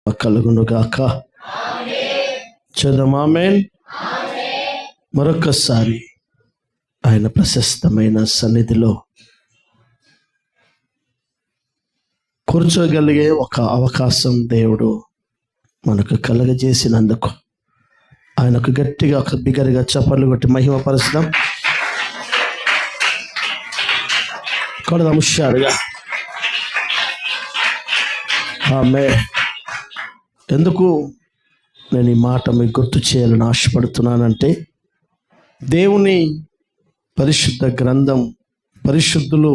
కలుగునుగాక. చదువు ఆమేన్. మరొకసారి ఆయన ప్రశస్తమైన సన్నిధిలో కూర్చోగలిగే ఒక అవకాశం దేవుడు మనకు కలగజేసినందుకు ఆయనకు గట్టిగా ఒక బిగరగా చప్పట్లు కొట్టి మహిమపరుస్తాం. కొడదాం హుషారుగా. ఆమేన్. ఎందుకు నేను ఈ మాట మీకు గుర్తు చేయాలని ఆశపడుతున్నానంటే, దేవుని పరిశుద్ధ గ్రంథం, పరిశుద్ధులు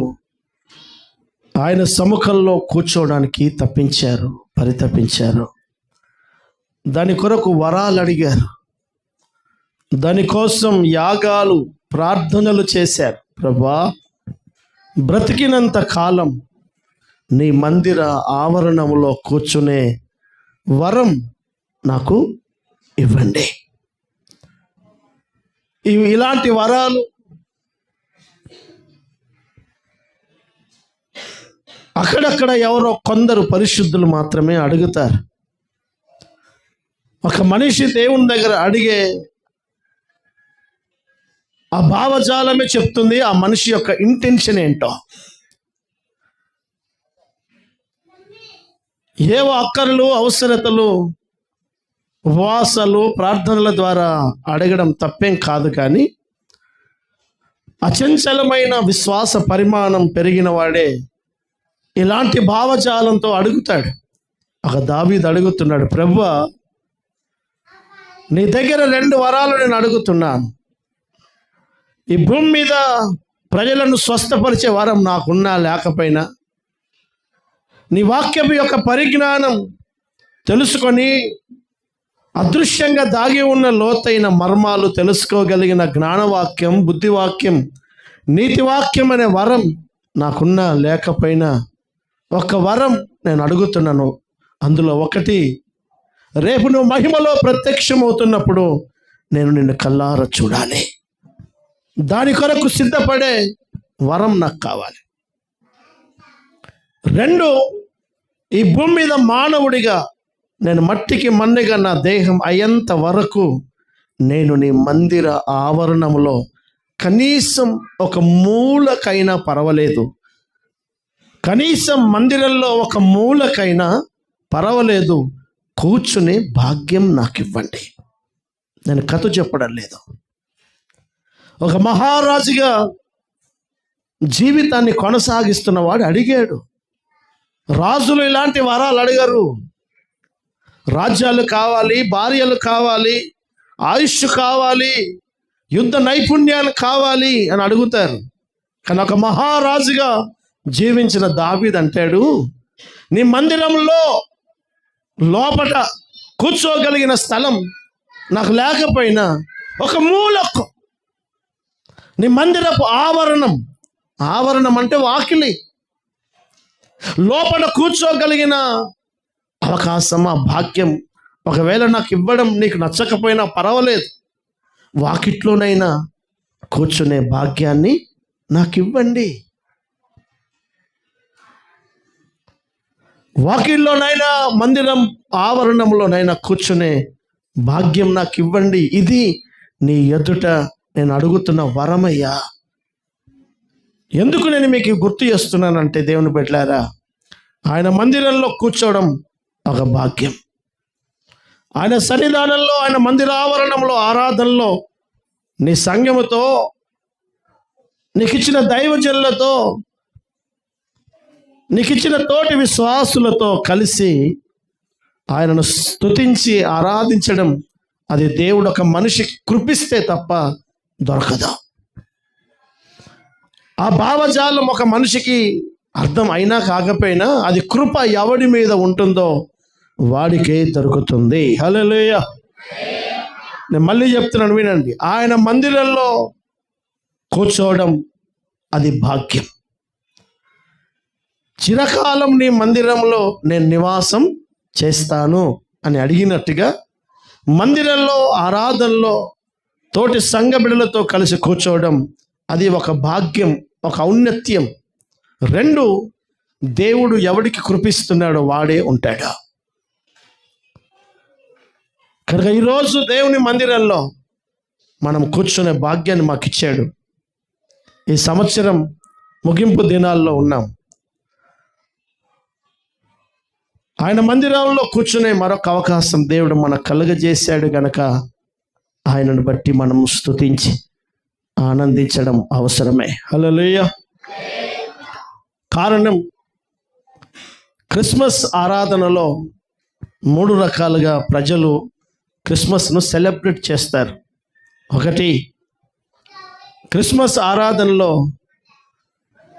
ఆయన సముఖంలో కూర్చోవడానికి పరితపించారు. దాని కొరకు వరాలు అడిగారు, దానికోసం యాగాలు, ప్రార్థనలు చేశారు. ప్రభువా, బ్రతికినంత కాలం నీ మందిర ఆవరణములో కూర్చునే వరం నాకు ఇవ్వండి. ఇలాంటి వరాలు అక్కడక్కడ ఎవరో కొందరు పరిశుద్ధులు మాత్రమే అడుగుతారు. ఒక మనిషి దేవుని దగ్గర అడిగే ఆ భావజాలమే చెప్తుంది ఆ మనిషి యొక్క ఇంటెన్షన్ ఏంటో. ఏవో అక్కర్లు, అవసరతలు, ఉపవాసాలు, ప్రార్థనల ద్వారా అడగడం తప్పేం కాదు. కానీ అచంచలమైన విశ్వాస పరిమాణం పెరిగిన వాడే ఇలాంటి భావజాలంతో అడుగుతాడు. ఒక దావీదు అడుగుతున్నాడు, ప్రభువా, నీ దగ్గర 2 వరాలు నేను అడుగుతున్నాను. ఈ భూమి మీద ప్రజలను స్వస్థపరిచే వరం నాకున్నా లేకపోయినా, నీ వాక్యపు యొక్క పరిజ్ఞానం తెలుసుకొని అదృశ్యంగా దాగి ఉన్న లోతైన మర్మాలు తెలుసుకోగలిగిన జ్ఞానవాక్యం, బుద్ధివాక్యం, నీతివాక్యం అనే వరం నాకున్నా లేకపోయినా ఒక వరం నేను అడుగుతున్నాను. అందులో ఒకటి, రేపు నువ్వు మహిమలో ప్రత్యక్షమవుతున్నప్పుడు నేను నిన్ను కల్లారా చూడాలి. దాని కొరకు సిద్ధపడే వరం నాకు కావాలి. 2, ఈ భూమి మీద మానవుడిగా నేను మట్టికి మన్నిగా నా దేహం అయ్యేంత వరకు నేను నీ మందిర ఆవరణంలో కనీసం ఒక మూలకైనా పర్వాలేదు, కనీసం మందిరంలో ఒక మూలకైనా పర్వాలేదు, కూర్చునే భాగ్యం నాకు ఇవ్వండి. నేను కథ చెప్పడం లేదు. ఒక మహారాజుగా జీవితాన్ని కొనసాగిస్తున్నవాడు అడిగాడు. రాజులు ఇలాంటి వరాలు అడిగారు. రాజ్యాలు కావాలి, భార్యలు కావాలి, ఆయుష్ కావాలి, యుద్ధ నైపుణ్యాలు కావాలి అని అడుగుతారు. కానీ ఒక మహారాజుగా జీవించిన దావీదు అంటాడు, నీ మందిరంలో లోపట కూర్చోగలిగిన స్థలం నాకు లేకపోయినా ఒక మూలకు, నీ మందిరపు ఆవరణం అంటే వాకిలి, లోపల కూర్చోగలిగిన అవకాశం, ఆ భాగ్యం ఒకవేళ నాకు ఇవ్వడం నీకు నచ్చకపోయినా పర్వాలేదు, వాకిట్లోనైనా కూర్చునే భాగ్యాన్ని నాకు ఇవ్వండి. వాకిట్లోనైనా మందిరం ఆవరణంలోనైనా కూర్చునే భాగ్యం నాకు ఇవ్వండి. ఇది నీ ఎదుట నేను అడుగుతున్న వరమయ్యా. ఎందుకు నేను మీకు గుర్తు చేస్తున్నానంటే, దేవుని బిడ్డలారా, ఆయన మందిరంలో కూర్చోవడం ఒక భాగ్యం. ఆయన సన్నిధానంలో, ఆయన మందిర ఆవరణంలో, ఆరాధనలో నీ సంఘముతో, నీకు ఇచ్చిన దైవజనులతో, నీకు ఇచ్చిన తోటి విశ్వాసులతో కలిసి ఆయనను స్తుతించి ఆరాధించడం, అది దేవుడు ఒక మనిషి కృపిస్తే తప్ప దొరకదు. ఆ భావజాలం ఒక మనిషికి అర్థం అయినా కాకపోయినా అది కృప ఎవడి మీద ఉంటుందో వాడికే దొరుకుతుంది. హల్లెలూయా. నేను మళ్ళీ చెప్తున్నాను, వినండి. ఆయన మందిరంలో కూర్చోవడం అది భాగ్యం. చిరకాలం నీ మందిరంలో నేను నివాసం చేస్తాను అని అడిగినట్టుగా మందిరంలో, ఆరాధనలో తోటి సంఘ బిడ్డలతో కలిసి కూర్చోవడం అది ఒక భాగ్యం, ఒక ఔన్నత్యం. 2, దేవుడు ఎవడికి కృపిస్తున్నాడో వాడే ఉంటాడు. కనుక ఈరోజు దేవుని మందిరంలో మనం కూర్చునే భాగ్యాన్ని మాకు ఇచ్చాడు. ఈ సంవత్సరం ముగింపు దినాల్లో ఉన్నాం. ఆయన మందిరంలో కూర్చునే మరొక అవకాశం దేవుడు మనకు కలుగజేశాడు గనక ఆయనను బట్టి మనం స్తుతించి ఆనందించడం అవసరమే. హల్లెలూయా. కారణం, క్రిస్మస్ ఆరాధనలో 3 రకాలుగా ప్రజలు క్రిస్మస్ను సెలబ్రేట్ చేస్తారు. ఒకటి, క్రిస్మస్ ఆరాధనలో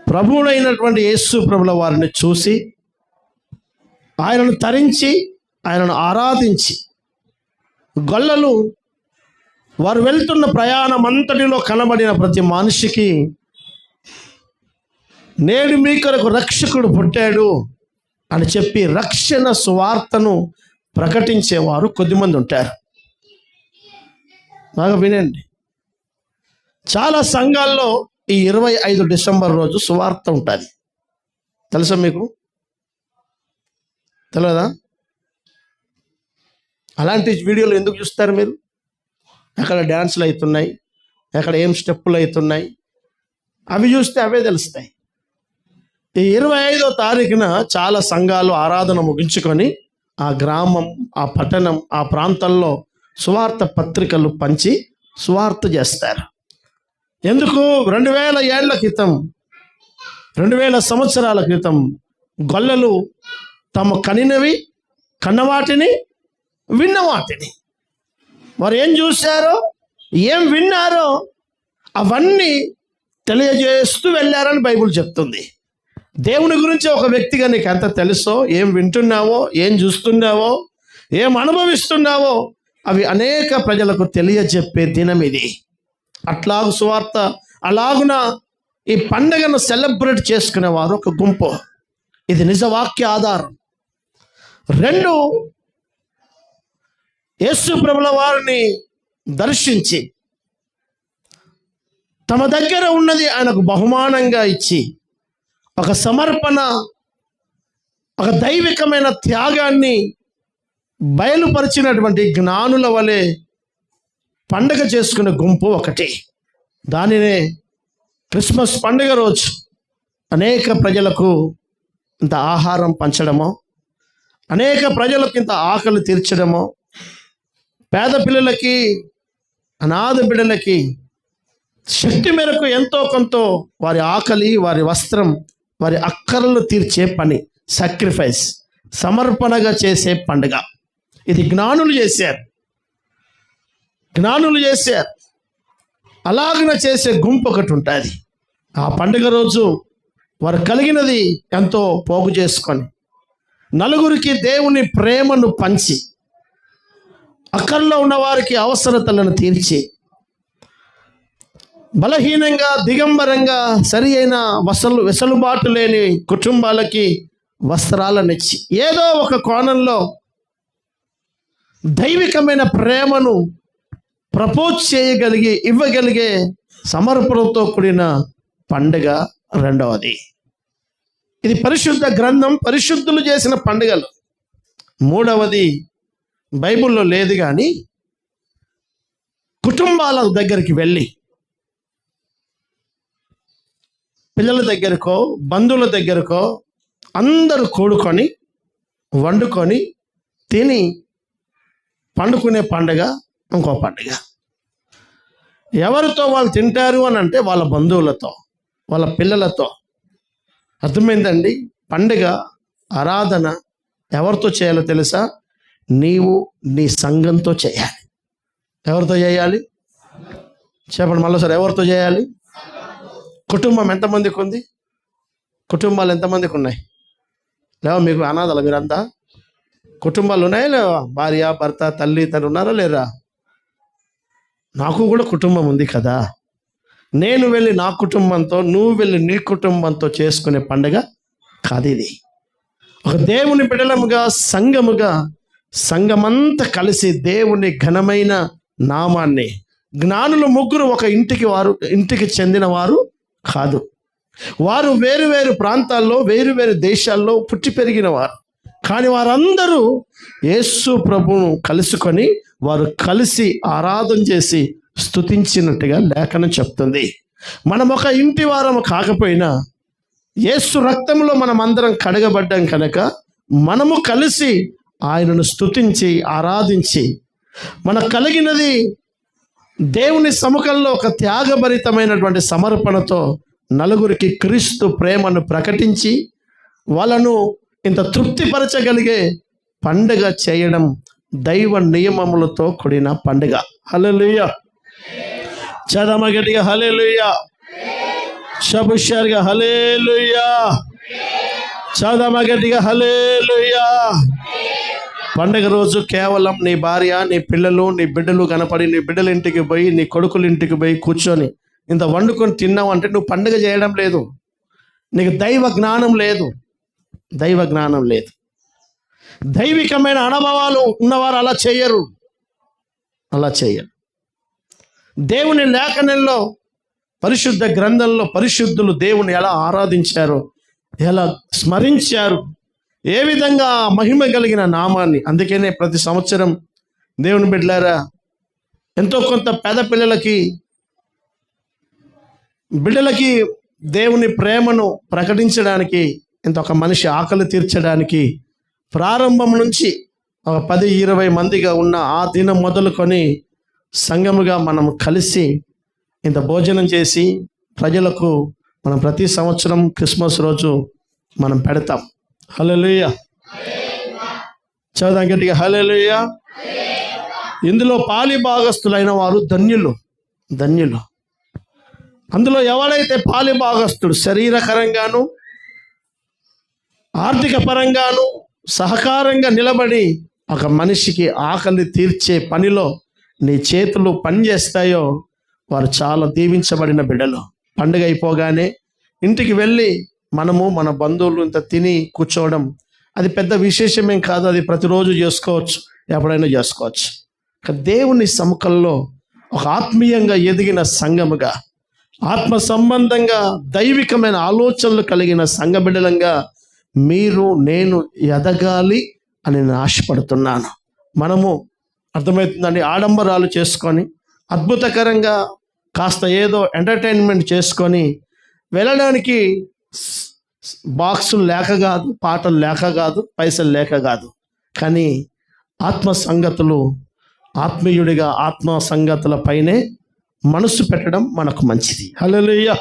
ప్రభువునైనటువంటి యేసు ప్రభుల వారిని చూసి ఆయనను తరించి ఆయనను ఆరాధించి, గొల్లలు వారు వెళ్తున్న ప్రయాణం అంతటిలో కనబడిన ప్రతి మనిషికి నేడు మీ కొరకు రక్షకుడు పుట్టాడు అని చెప్పి రక్షణ సువార్తను ప్రకటించేవారు కొద్దిమంది ఉంటారు. బాగా వినండి, చాలా సంఘాల్లో ఈ 25 డిసెంబర్ రోజు సువార్త ఉంటుంది. తెలుసా మీకు? తెలియదా? అలాంటి వీడియోలు ఎందుకు చూస్తారు మీరు? ఎక్కడ డ్యాన్సులు అవుతున్నాయి, ఎక్కడ ఏం స్టెప్పులు అవుతున్నాయి, అవి చూస్తే అవే తెలుస్తాయి. ఈ 25వ తారీఖున చాలా సంఘాలు ఆరాధన ముగించుకొని ఆ గ్రామం, ఆ పట్టణం, ఆ ప్రాంతాల్లో సువార్త పత్రికలు పంచి సువార్త చేస్తారు. ఎందుకు? 2000 ఏళ్ల క్రితం, 2000 సంవత్సరాల క్రితం గొల్లలు తమ కనినవి, కన్నవాటిని, విన్నవాటిని, వారు ఏం చూశారో, ఏం విన్నారో అవన్నీ తెలియజేస్తూ వెళ్ళారని బైబిల్ చెప్తుంది. దేవుని గురించి ఒక వ్యక్తిగా నీకు ఎంత తెలుసో, ఏం వింటున్నావో, ఏం చూస్తున్నావో, ఏం అనుభవిస్తున్నావో అవి అనేక ప్రజలకు తెలియజెప్పే దినం ఇది. అట్లాగు సువార్త, అలాగున ఈ పండుగను సెలబ్రేట్ చేసుకునేవారు ఒక గుంపు. ఇది నిజవాక్య ఆధారం. 2, యేసు ప్రభుల వారిని దర్శించి తమ దగ్గర ఉన్నది ఆయనకు బహుమానంగా ఇచ్చి ఒక సమర్పణ, ఒక దైవికమైన త్యాగాన్ని బయలుపరిచినటువంటి జ్ఞానుల వలె పండగ చేసుకునే గుంపు ఒకటి. దానినే క్రిస్మస్ పండుగ రోజు అనేక ప్రజలకు ఇంత ఆహారం పంచడమో, అనేక ప్రజలకు ఇంత ఆకలి తీర్చడమో, పేద పిల్లలకి, అనాథ బిడ్డలకి శక్తి మేరకు ఎంతో కొంత వారి ఆకలి, వారి వస్త్రం, వారి అక్కర్లు తీర్చే పని, సాక్రిఫైస్, సమర్పణగా చేసే పండుగ. ఇది జ్ఞానులు చేశారు. అలాగన చేసే గుంపు ఒకటి ఉంటుంది. ఆ పండుగ రోజు వారు కలిగినది ఎంతో పోగు చేసుకొని నలుగురికి దేవుని ప్రేమను పంచి, అక్కర్లో ఉన్న వారికి అవసరతలను తీర్చి, బలహీనంగా, దిగంబరంగా, సరి అయిన వెసులుబాటు లేని కుటుంబాలకి వస్త్రాలను ఇచ్చి, ఏదో ఒక కోణంలో దైవికమైన ప్రేమను ప్రపోజ్ చేయగలిగి, ఇవ్వగలిగే సమర్పణతో కూడిన పండుగ రెండవది. ఇది పరిశుద్ధ గ్రంథం, పరిశుద్ధులు చేసిన పండుగలు. మూడవది బైబిల్లో లేదు కానీ, కుటుంబాల దగ్గరికి వెళ్ళి, పిల్లల దగ్గరకో, బంధువుల దగ్గరకో అందరూ కూడుకొని వండుకొని తిని పండుకునే పండుగ ఇంకో పండుగ. ఎవరితో వాళ్ళు తింటారు అని అంటే వాళ్ళ బంధువులతో, వాళ్ళ పిల్లలతో. అర్థమైందండి? పండుగ ఆరాధన ఎవరితో చేయాలో తెలుసా? నీవు నీ సంఘంతో చేయాలి. ఎవరితో చేయాలి చెప్పండి మళ్ళీసారి, ఎవరితో చేయాలి? కుటుంబం ఎంతమందికి ఉంది? కుటుంబాలు ఎంతమందికి ఉన్నాయి? లేవా మీకు అనాథాలు? మీరంతా కుటుంబాలు ఉన్నాయా లేవా? భార్య, భర్త, తల్లి, తండ్రి ఉన్నారా లేరా? నాకు కూడా కుటుంబం ఉంది కదా. నేను వెళ్ళి నా కుటుంబంతో, నువ్వు వెళ్ళి నీ కుటుంబంతో చేసుకునే పండుగ కాదు ఇది. ఒక దేవుని బిడ్డలముగా, సంఘముగా, సంఘమంతా కలిసి దేవుని ఘనమైన నామాన్ని, జ్ఞానులు ముగ్గురు ఒక ఇంటికి చెందిన వారు కాదు. వారు వేరు వేరు ప్రాంతాల్లో, వేరు వేరు దేశాల్లో పుట్టి పెరిగిన వారు. కానీ వారందరూ యేసు ప్రభువును కలుసుకొని వారు కలిసి ఆరాధన చేసి స్తుతించినట్టుగా లేఖనం చెప్తుంది. మనం ఒక ఇంటి వారము కాకపోయినా యేసు రక్తంలో మనం అందరం కడగబడ్డాం కనుక మనము కలిసి ఆయనను స్తుతించి ఆరాధించి మనకు కలిగినది దేవుని సముఖంలో ఒక త్యాగభరితమైనటువంటి సమర్పణతో నలుగురికి క్రీస్తు ప్రేమను ప్రకటించి వాళ్ళను ఇంత తృప్తిపరచగలిగే పండుగ చేయడం దైవ నియమములతో కూడిన పండుగ. హల్లెలూయా. చదమగటిగా హల్లెలూయా. షబుషారుగా హల్లెలూయా. చదమగటిగా హల్లెలూయా. పండుగ రోజు కేవలం నీ భార్య, నీ పిల్లలు, నీ బిడ్డలు కనపడి నీ బిడ్డల ఇంటికి పోయి నీ కొడుకుల ఇంటికి పోయి కూర్చొని ఇంత వండుకొని తిన్నావు అంటే నువ్వు పండుగ చేయడం లేదు. నీకు దైవ జ్ఞానం లేదు. దైవ జ్ఞానం లేదు. దైవికమైన అనుభవాలు ఉన్నవారు అలా చేయరు. అలా చేయరు. దేవుని లేఖనంలో, పరిశుద్ధ గ్రంథంలో పరిశుద్ధులు దేవుని ఎలా ఆరాధించారో, ఎలా స్మరించారు, ఏ విధంగా మహిమ కలిగిన నామాన్ని. అందుకనే ప్రతి సంవత్సరం దేవుని బిడ్డలారా ఎంతో కొంత పేద బిడ్డలకి దేవుని ప్రేమను ప్రకటించడానికి, ఇంత ఒక మనిషి ఆకలి తీర్చడానికి ప్రారంభం నుంచి ఒక 10-20 మందిగా ఉన్న ఆ దినం మొదలుకొని సంఘముగా మనం కలిసి ఇంత భోజనం చేసి ప్రజలకు మనం ప్రతి సంవత్సరం క్రిస్మస్ రోజు మనం పెడతాం. హల్లెలూయా. చదువు గట్టిగా హల్లెలూయా. ఇందులో పాలి భాగస్తులైన వారు ధన్యులు. ధన్యులు. అందులో ఎవరైతే పాలి భాగస్తుడు శరీరకరంగాను ఆర్థిక పరంగాను సహకారంగా నిలబడి ఒక మనిషికి ఆకలి తీర్చే పనిలో నీ చేతులు పనిచేస్తాయో వారు చాలా దీవించబడిన బిడ్డలు. పండుగ అయిపోగానే ఇంటికి వెళ్ళి మనము మన బంధువులు ఇంత తిని కూర్చోవడం అది పెద్ద విశేషమేం కాదు. అది ప్రతిరోజు చేసుకోవచ్చు, ఎప్పుడైనా చేసుకోవచ్చు. దేవుని సముఖంలో ఒక ఆత్మీయంగా ఎదిగిన సంఘముగా, ఆత్మ సంబంధంగా దైవికమైన ఆలోచనలు కలిగిన సంఘ బిడ్డలంగా మీరు నేను ఎదగాలి అని నేను ఆశపడుతున్నాను. మనము అర్థమవుతుందండి, ఆడంబరాలు చేసుకొని అద్భుతకరంగా కాస్త ఏదో ఎంటర్టైన్మెంట్ చేసుకొని వెళ్ళడానికి బాక్సులు లేక కాదు, పాటలు లేక కాదు, పైసలు లేక కాదు. కానీ ఆత్మ సంగతులు, ఆత్మీయుడిగా ఆత్మ సంగతుల పైనే మనసు పెట్టడం మనకు మంచిది. హల్లెలూయా.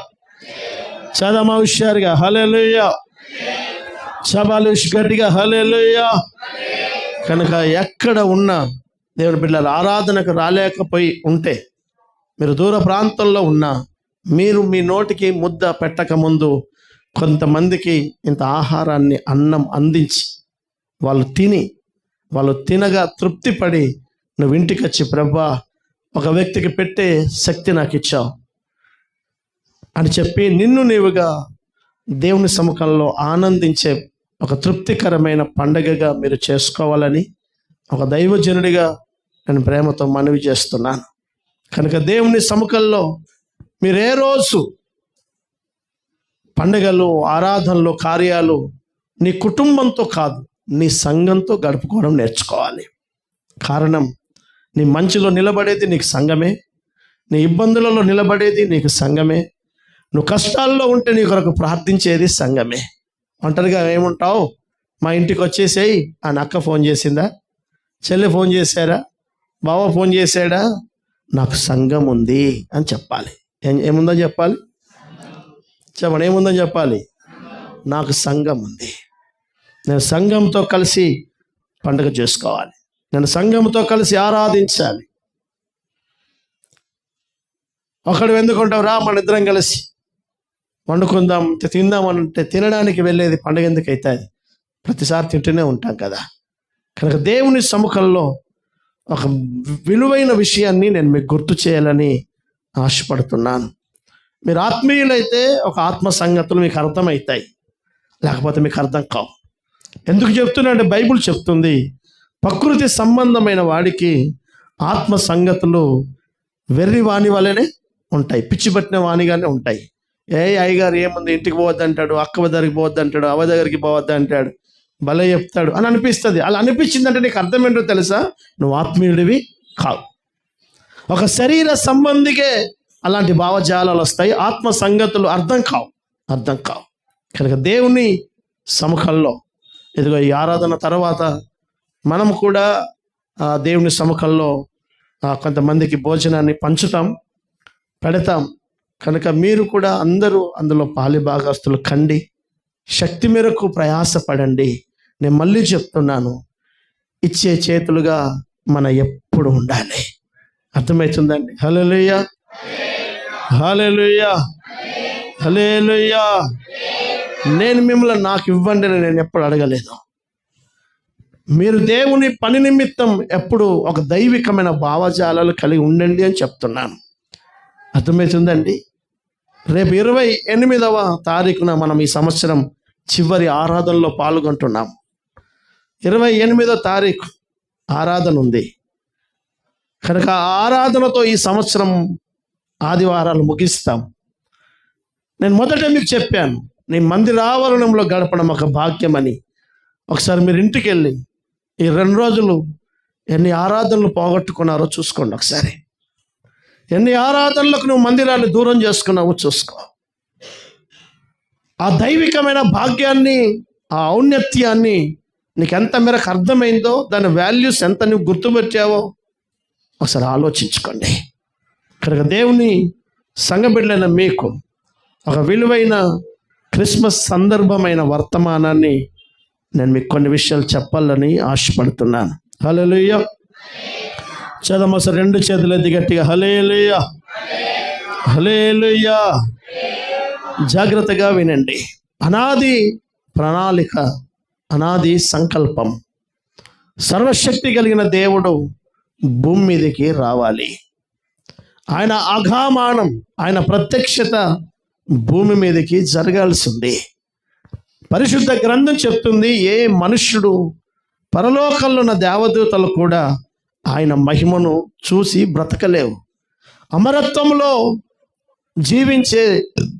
చదమా హుషారుగా హల్లెలూయా. చబాలు గట్టిగా హల్లెలూయా. కనుక ఎక్కడ ఉన్నా దేవుని బిడ్డల ఆరాధనకు రాలేకపోయి ఉంటే, మీరు దూర ప్రాంతంలో ఉన్నా, మీరు మీ నోటికి ముద్ద పెట్టక ముందు కొంతమందికి ఇంత ఆహారాన్ని, అన్నం అందించి వాళ్ళు తినగా తృప్తిపడి నువ్వు ఇంటికి వచ్చి ప్రభా ఒక వ్యక్తికి పెట్టే శక్తి నాకు ఇచ్చావు అని చెప్పి నిన్ను నీవుగా దేవుని సముఖంలో ఆనందించే ఒక తృప్తికరమైన పండగగా మీరు చేసుకోవాలని ఒక దైవజనుడిగా నేను ప్రేమతో మనవి చేస్తున్నాను. కనుక దేవుని సముఖంలో మీరు ఏ రోజు పండుగలు, ఆరాధనలు, కార్యాలు నీ కుటుంబంతో కాదు నీ సంఘంతో గడుపుకోవడం నేర్చుకోవాలి. కారణం, నీ మంచిలో నిలబడేది నీకు సంఘమే, నీ ఇబ్బందులలో నిలబడేది నీకు సంఘమే, నువ్వు కష్టాల్లో ఉంటే నీ కొరకు ప్రార్థించేది సంఘమే. ఒంటరిగా ఏముంటావు? మా ఇంటికి వచ్చేసేయి అని అక్క ఫోన్ చేసిందా, చెల్లి ఫోన్ చేశారా, బావ ఫోన్ చేశాడా, నాకు సంఘం ఉంది అని చెప్పాలి. ఏముందని చెప్పాలి? చెప్పండి, ఏముందని చెప్పాలి? నాకు సంఘం ఉంది. నేను సంఘంతో కలిసి పండుగ చేసుకోవాలి, నేను సంఘంతో కలిసి ఆరాధించాలి. ఒకడు ఎందుకుంటావు, రా మన ఇద్దరం కలిసి వండుకుందాం తిందాం అంటే తినడానికి వెళ్ళేది పండుగ ఎందుకు అవుతుంది? ప్రతిసారి తింటూనే ఉంటాం కదా. కనుక దేవుని సముఖంలో ఒక విలువైన విషయాన్ని నేను మీకు గుర్తు చేయాలని ఆశపడుతున్నాను. మీరు ఆత్మీయులైతే ఒక ఆత్మ సంగతులు మీకు అర్థమవుతాయి, లేకపోతే మీకు అర్థం కావు. ఎందుకు చెప్తున్నా అంటే బైబిల్ చెప్తుంది, ప్రకృతి సంబంధమైన వాడికి ఆత్మ సంగతులు వెర్రి వాణి వల్లనే ఉంటాయి, పిచ్చి పట్టిన వాణిగానే ఉంటాయి. అయ్యగారు ఏముంది ఇంటికి పోవద్దు అంటాడు, అక్క దగ్గరికి పోవద్దు అంటాడు, అవ్వ దగ్గరికి పోవద్దు అంటాడు, భలే చెప్తాడు అని అనిపిస్తుంది. అలా అనిపించిందంటే నీకు అర్థం ఏంటో తెలుసా? నువ్వు ఆత్మీయుడివి కావు. ఒక శరీర సంబంధికే అలాంటి భావజాలాలు వస్తాయి. ఆత్మ సంగతులు అర్థం కావు. కనుక దేవుని సముఖంలో ఇదిగో ఈ ఆరాధన తర్వాత మనం కూడా దేవుని సముఖంలో కొంతమందికి భోజనాన్ని పెడతాం. కనుక మీరు కూడా అందరూ అందులో పాలిభాగస్తులు కండి, శక్తి మేరకు ప్రయాసపడండి. నేను మళ్ళీ చెప్తున్నాను, ఇచ్చే చేతులుగా మన ఎప్పుడు ఉండాలి. అర్థమవుతుందండి? హల్లెలూయా, హల్లెలూయా, హల్లెలూయా. నేను మిమ్మల్ని నాకు ఇవ్వండి అని నేను ఎప్పుడు అడగలేదు. మీరు దేవుని పని నిమిత్తం ఎప్పుడు ఒక దైవికమైన భావజాలాలు కలిగి ఉండండి అని చెప్తున్నాను. అర్థమవుతుందండి? రేపు 28వ తారీఖున మనం ఈ సంవత్సరం చివరి ఆరాధనలో పాల్గొంటున్నాం. 28వ తారీఖు ఆరాధన ఉంది. కనుక ఆరాధనతో ఈ సంవత్సరం ఆదివారాలు ముగిస్తాం. నేను మొదట మీకు చెప్పాను, నీ మందిరావరణంలో గడపడం ఒక భాగ్యమని. ఒకసారి మీరు ఇంటికి వెళ్ళి ఈ 2 రోజులు ఎన్ని ఆరాధనలు పోగొట్టుకున్నారో చూసుకోండి. ఒకసారి ఎన్ని ఆరాధనలకు నువ్వు మందిరాన్ని దూరం చేసుకున్నావో చూసుకో. ఆ దైవికమైన భాగ్యాన్ని, ఆ ఔన్నత్యాన్ని నీకు ఎంత మేరకు అర్థమైందో, దాని వాల్యూస్ ఎంత నువ్వు గుర్తుపెట్టావో ఒకసారి ఆలోచించుకోండి. కనుక దేవుని సంఘబిడ్డలైన మీకు ఒక విలువైన క్రిస్మస్ సందర్భమైన వర్తమానాన్ని నేను మీకు కొన్ని విషయాలు చెప్పాలని ఆశపడుతున్నాను. హల్లెలూయా. చదమ 2 చేతులు ఎత్తి గట్టిగా హల్లెలూయా, హల్లెలూయా. జాగ్రత్తగా వినండి. అనాది ప్రణాళిక, అనాది సంకల్పం. సర్వశక్తి కలిగిన దేవుడు భూమి మీదకి రావాలి. ఆయన ఆఘామానం, ఆయన ప్రత్యక్షత భూమి మీదకి జరగాల్సింది. పరిశుద్ధ గ్రంథం చెప్తుంది, ఏ మనుష్యుడు, పరలోకంలో ఉన్న దేవదూతలు కూడా ఆయన మహిమను చూసి బ్రతకలేవు. అమరత్వంలో జీవించే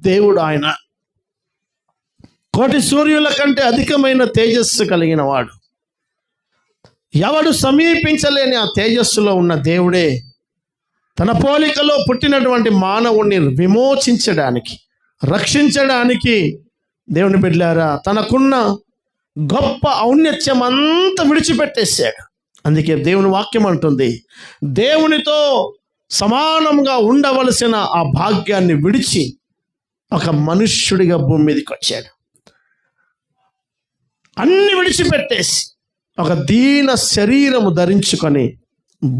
దేవుడు ఆయన. కోటి సూర్యుల కంటే అధికమైన తేజస్సు కలిగిన వాడు. ఎవడు సమీపించలేని ఆ తేజస్సులో ఉన్న దేవుడే తన పోలికలో పుట్టినటువంటి మానవుణ్ణి విమోచించడానికి, రక్షించడానికి దేవుని బిడ్డలారా తనకున్న గొప్ప ఔన్నత్యం అంతా విడిచిపెట్టేశాడు. అందుకే దేవుని వాక్యం అంటుంది, దేవునితో సమానంగా ఉండవలసిన ఆ భాగ్యాన్ని విడిచి ఒక మనుష్యుడిగా భూమి మీదకి వచ్చాడు. అన్ని విడిచిపెట్టేసి ఒక దీన శరీరము ధరించుకొని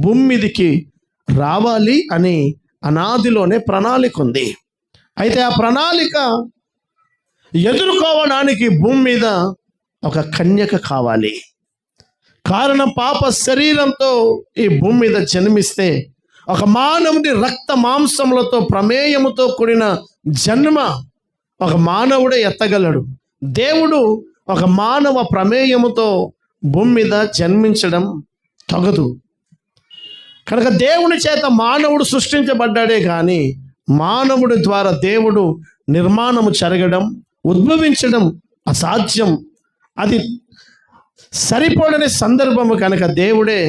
భూమి మీదకి రావాలి అని అనాదిలోనే ప్రణాళిక ఉంది. అయితే ఆ ప్రణాళిక ఎదుర్కోవడానికి భూమి మీద ఒక కన్యక కావాలి. కారణం, పాప శరీరంతో ఈ భూమి మీద జన్మిస్తే ఒక మానవుడి రక్త మాంసములతో ప్రమేయముతో కూడిన జన్మ ఒక మానవుడే ఎత్తగలడు. దేవుడు ఒక మానవ ప్రమేయముతో భూమి మీద జన్మించడం తగదు. కనుక దేవుని చేత మానవుడు సృష్టించబడ్డాడే కానీ మానవుడి ద్వారా దేవుడు నిర్మాణము జరగడం, ఉద్భవించడం అసాధ్యం. అది సరిపడని సందర్భము. కనుక దేవుడే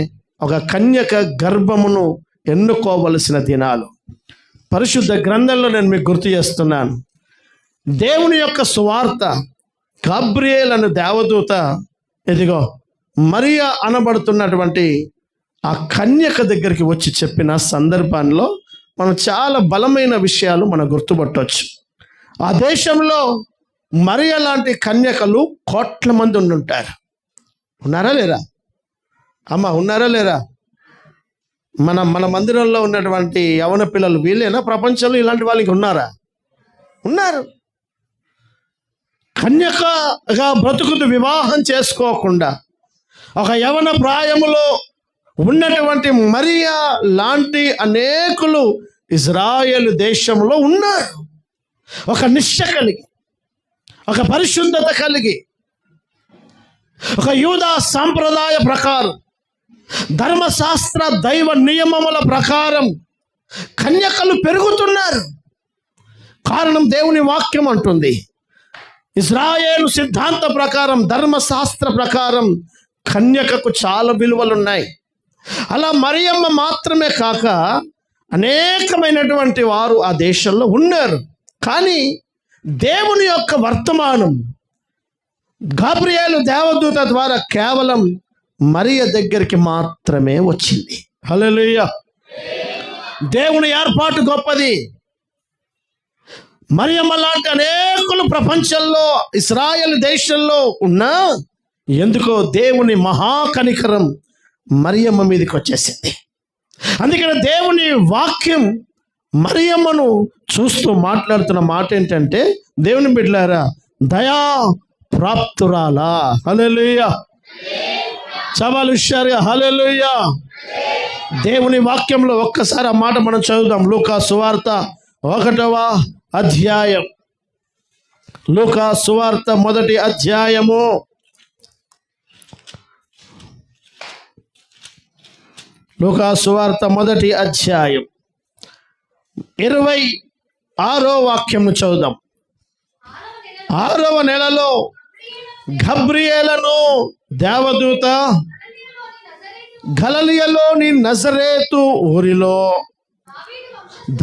ఒక కన్యక గర్భమును ఎన్నుకోవలసిన దినాలు. పరిశుద్ధ గ్రంథంలో నేను మీకు గుర్తు చేస్తున్నాను, దేవుని యొక్క సువార్త గాబ్రియేల్ అను దేవదూత ఇదిగో మరియా అనబడుతున్నటువంటి ఆ కన్యక దగ్గరికి వచ్చి చెప్పిన సందర్భంలో మనం చాలా బలమైన విషయాలు మనం గుర్తుపట్టవచ్చు. ఆ దేశంలో మరియా లాంటి కన్యకలు కోట్ల మంది ఉండుంటారు. ఉన్నారా లేరా అమ్మ? ఉన్నారా లేరా? మన మందిరంలో ఉన్నటువంటి యవన పిల్లలు వీళ్ళేనా? ప్రపంచంలో ఇలాంటి వాళ్ళకి ఉన్నారా? ఉన్నారు. కన్యకగా బ్రతుకుతూ వివాహం చేసుకోకుండా ఒక యవన ప్రాయములో ఉన్నటువంటి మరియా లాంటి అనేకులు ఇజ్రాయేల్ దేశంలో ఉన్నారు. ఒక నిష్ఠ కలిగి, ఒక పరిశుద్ధత కలిగి, ఒక యూదా సాంప్రదాయ ప్రకారం, ధర్మశాస్త్ర దైవ నియమముల ప్రకారం కన్యకలు పెరుగుతున్నారు. కారణం, దేవుని వాక్యం అంటుంది, ఇజ్రాయేలు సిద్ధాంత ప్రకారం, ధర్మశాస్త్ర ప్రకారం కన్యకకు చాలా విలువలు ఉన్నాయి. అలా మరియమ్మ మాత్రమే కాక అనేకమైనటువంటి వారు ఆ దేశంలో ఉన్నారు. కానీ దేవుని యొక్క వర్తమానం గాబ్రియేలు దేవదూత ద్వారా కేవలం మరియ దగ్గరికి మాత్రమే వచ్చింది. హల్లెలూయా. దేవుని ఏర్పాటు గొప్పది. మరియమ్మ లాంటి అనేకులు ప్రపంచంలో ఇశ్రాయేలు దేశంలో ఉన్నా ఎందుకో దేవుని మహాకనికరం మరియమ్మ మీదకి వచ్చేసింది. అందుకని దేవుని వాక్యం మరియమ్మను చూస్తూ మాట్లాడుతున్న మాట ఏంటంటే, దేవుని బిడ్డలారా, దయా ప్రాప్తురాలా. హల్లెలూయా. సవాలు హుషారుగా హల్లెలూయా. దేవుని వాక్యంలో ఒక్కసారి ఆ మాట మనం చదువుదాం. లూకా సువార్త 1వ అధ్యాయం. లూకా సువార్త 1వ అధ్యాయము. లూకా సువార్త 1వ అధ్యాయం 26వ వాక్యంను చదువుదాం. 6వ నెలలో గబ్రియేలును దేవదూత గలిలయలోని నజరేతు ఊరిలో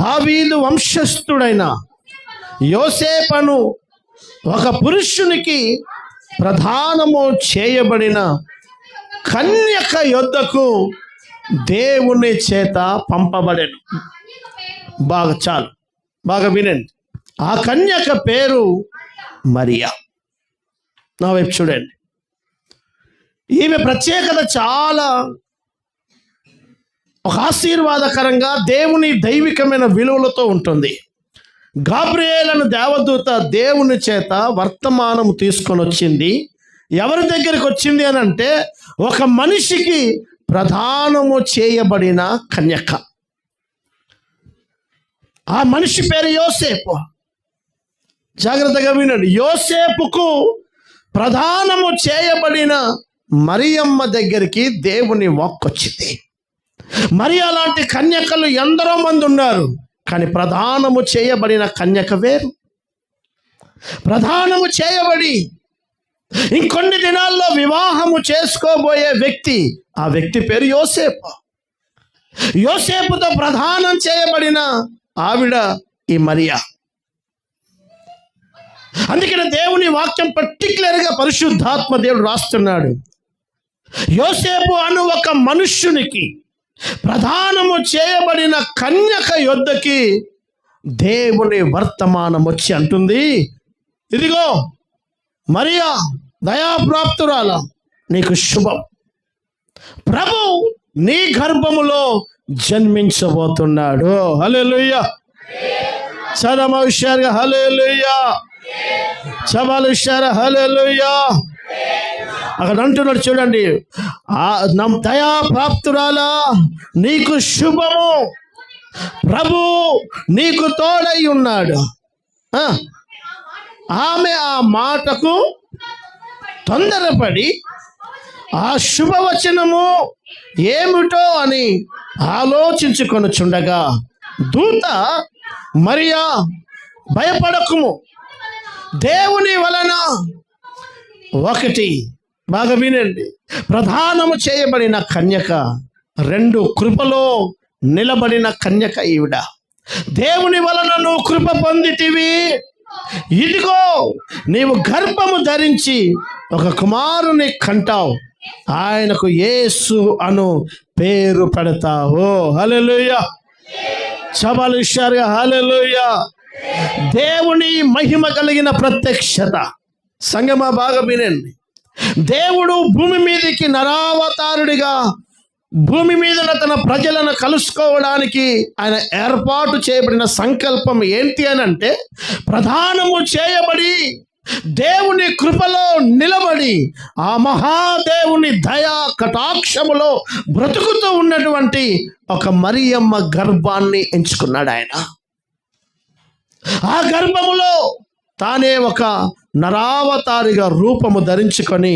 దావీదు వంశస్థుడైన యోసేపును ఒక పురుషునికి ప్రధానము చేయబడిన కన్యక యొద్దకు దేవుని చేత పంపబడెను. బాగా వినండి. ఆ కన్యక పేరు మరియా. నా వైపు చూడండి. ఈమె ప్రత్యేకత చాలా ఒక ఆశీర్వాదకరంగా దేవుని దైవికమైన విలువలతో ఉంటుంది. గాబ్రియేలును దేవదూత దేవుని చేత వర్తమానం తీసుకొని వచ్చింది. ఎవరి దగ్గరికి వచ్చింది అని అంటే, ఒక మనిషికి ప్రధానము చేయబడిన కన్యక. ఆ మనిషి పేరు యోసేపు. జాగ్రత్తగా వినండి. యోసేపుకు ప్రధానము చేయబడిన మరియమ్మ దగ్గరికి దేవుని వాక్కు వచ్చింది. మరియా లాంటి కన్యకలు ఎందరో మంది ఉన్నారు, కానీ ప్రధానము చేయబడిన కన్యక వేరు. ప్రధానము చేయబడి ఇంకొన్ని దినాల్లో వివాహము చేసుకోబోయే వ్యక్తి, ఆ వ్యక్తి పేరు యోసేపు. యోసేపుతో ప్రధానం చేయబడిన ఆవిడ ఈ మరియా. అందుకని దేవుని వాక్యం పర్టికులర్గా పరిశుద్ధాత్మ దేవుడు రాస్తున్నాడు, యోసేపు అను ఒక మనుష్యునికి ప్రధానము చేయబడిన కన్యక యొద్దకి దేవుని వర్తమానం వచ్చి అంటుంది, ఇదిగో మరియా దయాప్రాప్తురాల, నీకు శుభం, ప్రభు నీ గర్భములో జన్మించబోతున్నాడు. హల్లెలూయా. చదమ హుషారుగా హల్లెలూయా. చవాలు హుషారు హల్లెలూయా. అక్కడ అంటున్నాడు చూడండి, దయా ప్రాప్తురాలా నీకు శుభము, ప్రభు నీకు తోడై ఉన్నాడు. ఆమె ఆ మాటకు తొందరపడి ఆ శుభవచనము ఏమిటో అని ఆలోచించుకొనుచుండగా దూత, మరియా భయపడకుము, దేవుని వలన ఒకటి, బాగా వినండి, ప్రధానము చేయబడిన కన్యక, 2 కృపలో నిలబడిన కన్యక ఈవిడ. దేవుని వలన నువ్వు కృప పొందితివి, ఇదిగో నీవు గర్భము ధరించి ఒక కుమారుని కంటావు, ఆయనకు యేసు అను పేరు పెడతావు. హల్లెలూయా. సవాలు హుషారుగా హల్లెలూయా. దేవుని మహిమ కలిగిన ప్రత్యక్షత. సంగమా బాగా వినండి. దేవుడు భూమి మీదకి నరావతారుడిగా భూమి మీద తన ప్రజలను కలుసుకోవడానికి ఆయన ఏర్పాటు చేయబడిన సంకల్పం ఏంటి అని అంటే, ప్రధానము చేయబడి దేవుని కృపలో నిలబడి ఆ మహాదేవుని దయా కటాక్షములో బ్రతుకుతూ ఉన్నటువంటి ఒక మరియమ్మ గర్భాన్ని ఎంచుకున్నాడు ఆయన. ఆ గర్భములో తానే ఒక నరావతారిగా రూపము ధరించుకొని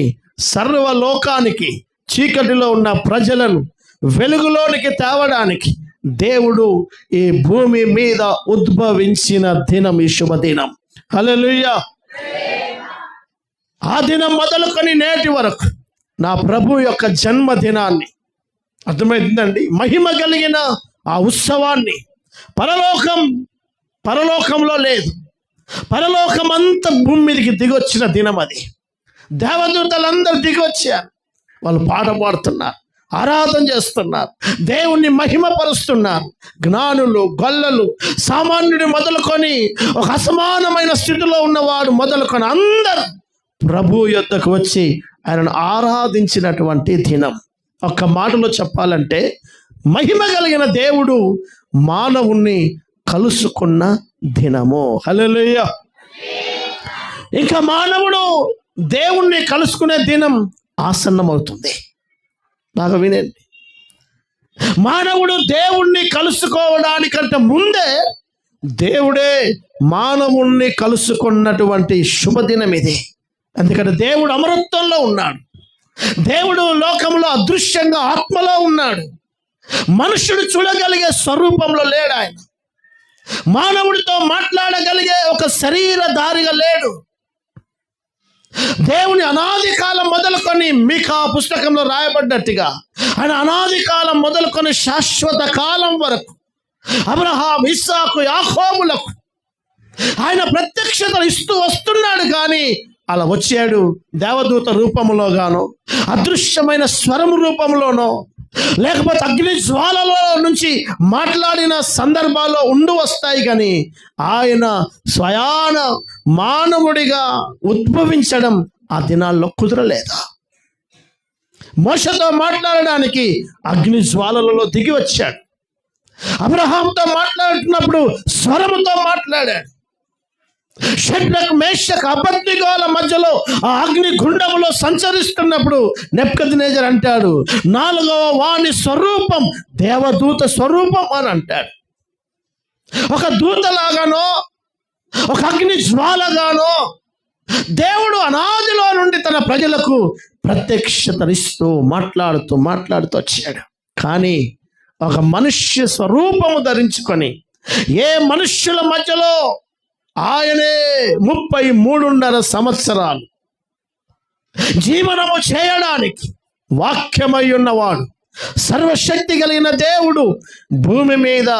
సర్వలోకానికి, చీకటిలో ఉన్న ప్రజలను వెలుగులోనికి తేవడానికి దేవుడు ఈ భూమి మీద ఉద్భవించిన దినం ఈ శుభదినం. హల్లెలూయా. ఆ దినం మొదలుకొని నేటి వరకు నా ప్రభు యొక్క జన్మదినాన్ని అర్థమైందండి? మహిమ కలిగిన ఆ ఉత్సవాన్ని పరలోకంలో లేదు, పరలోకం అంతా భూమి మీదకి దిగొచ్చిన దినం అది. దేవదూతలందరూ దిగొచ్చారు. వాళ్ళు పాట పాడుతున్నారు, ఆరాధన చేస్తున్నారు, దేవుణ్ణి మహిమపరుస్తున్నారు. జ్ఞానులు, గొల్లలు, సామాన్యుడి మొదలుకొని ఒక అసమానమైన స్థితిలో ఉన్నవాడు మొదలుకొని అందరూ ప్రభు యొద్దకు వచ్చి ఆయనను ఆరాధించినటువంటి దినం. ఒక్క మాటలో చెప్పాలంటే మహిమ కలిగిన దేవుడు మానవుణ్ణి కలుసుకున్న దినము. హల్లెలూయా. ఇంకా మానవుడు దేవుణ్ణి కలుసుకునే దినం ఆసన్నమవుతుంది. బాగా వినండి, మానవుడు దేవుణ్ణి కలుసుకోవడానికంటే ముందే దేవుడే మానవుణ్ణి కలుసుకున్నటువంటి శుభదినం ఇది. ఎందుకంటే దేవుడు అమరత్వంలో ఉన్నాడు, దేవుడు లోకంలో అదృశ్యంగా ఆత్మలో ఉన్నాడు. మనుషుడు చూడగలిగే స్వరూపంలో లేడు ఆయన. మానవుడితో మాట్లాడగలిగే ఒక శరీరధారిగా లేడు. దేవుని అనాది కాలం మొదలుకొని మీకా పుస్తకంలో రాయబడ్డట్టుగా ఆయన అనాది కాలం మొదలుకొని శాశ్వత కాలం వరకు అబ్రహాం, ఇస్సాకు, యాకోబులకు ఆయన ప్రత్యక్షతలు ఇస్తూ వస్తున్నాడు. కానీ అలా వచ్చాడు దేవదూత రూపంలో గానో, అదృశ్యమైన స్వరము రూపంలోనో, లేకపోతే అగ్ని జ్వాలలో నుంచి మాట్లాడిన సందర్భాల్లో ఉండి వస్తాయి. కానీ ఆయన స్వయాన మానవుడిగా ఉద్భవించడం ఆ దినాల్లో కుదరలేదా? మోషతో మాట్లాడడానికి అగ్ని జ్వాలలలో దిగి వచ్చాడు. అబ్రహాంతో మాట్లాడుతున్నప్పుడు స్వరముతో మాట్లాడాడు. షడ్రక్, మేషక్, అబేద్నెగోల మధ్యలో ఆ అగ్ని గుండములో సంచరిస్తున్నప్పుడు నెబుకద్నెజర్ అంటాడు, 4వ వాని స్వరూపం దేవదూత స్వరూపం అని అంటాడు. ఒక దూతలాగానో, ఒక అగ్ని జ్వాలగానో దేవుడు అనాదిలో నుండి తన ప్రజలకు ప్రత్యక్షతనిస్తూ మాట్లాడుతూ వచ్చాడు. కానీ ఒక మనుష్య స్వరూపము ధరించుకొని ఏ మనుష్యుల మధ్యలో ఆయనే 33.5 సంవత్సరాలు జీవనము చేయడానికి వాక్యమై ఉన్నవాడు, సర్వశక్తి కలిగిన దేవుడు భూమి మీద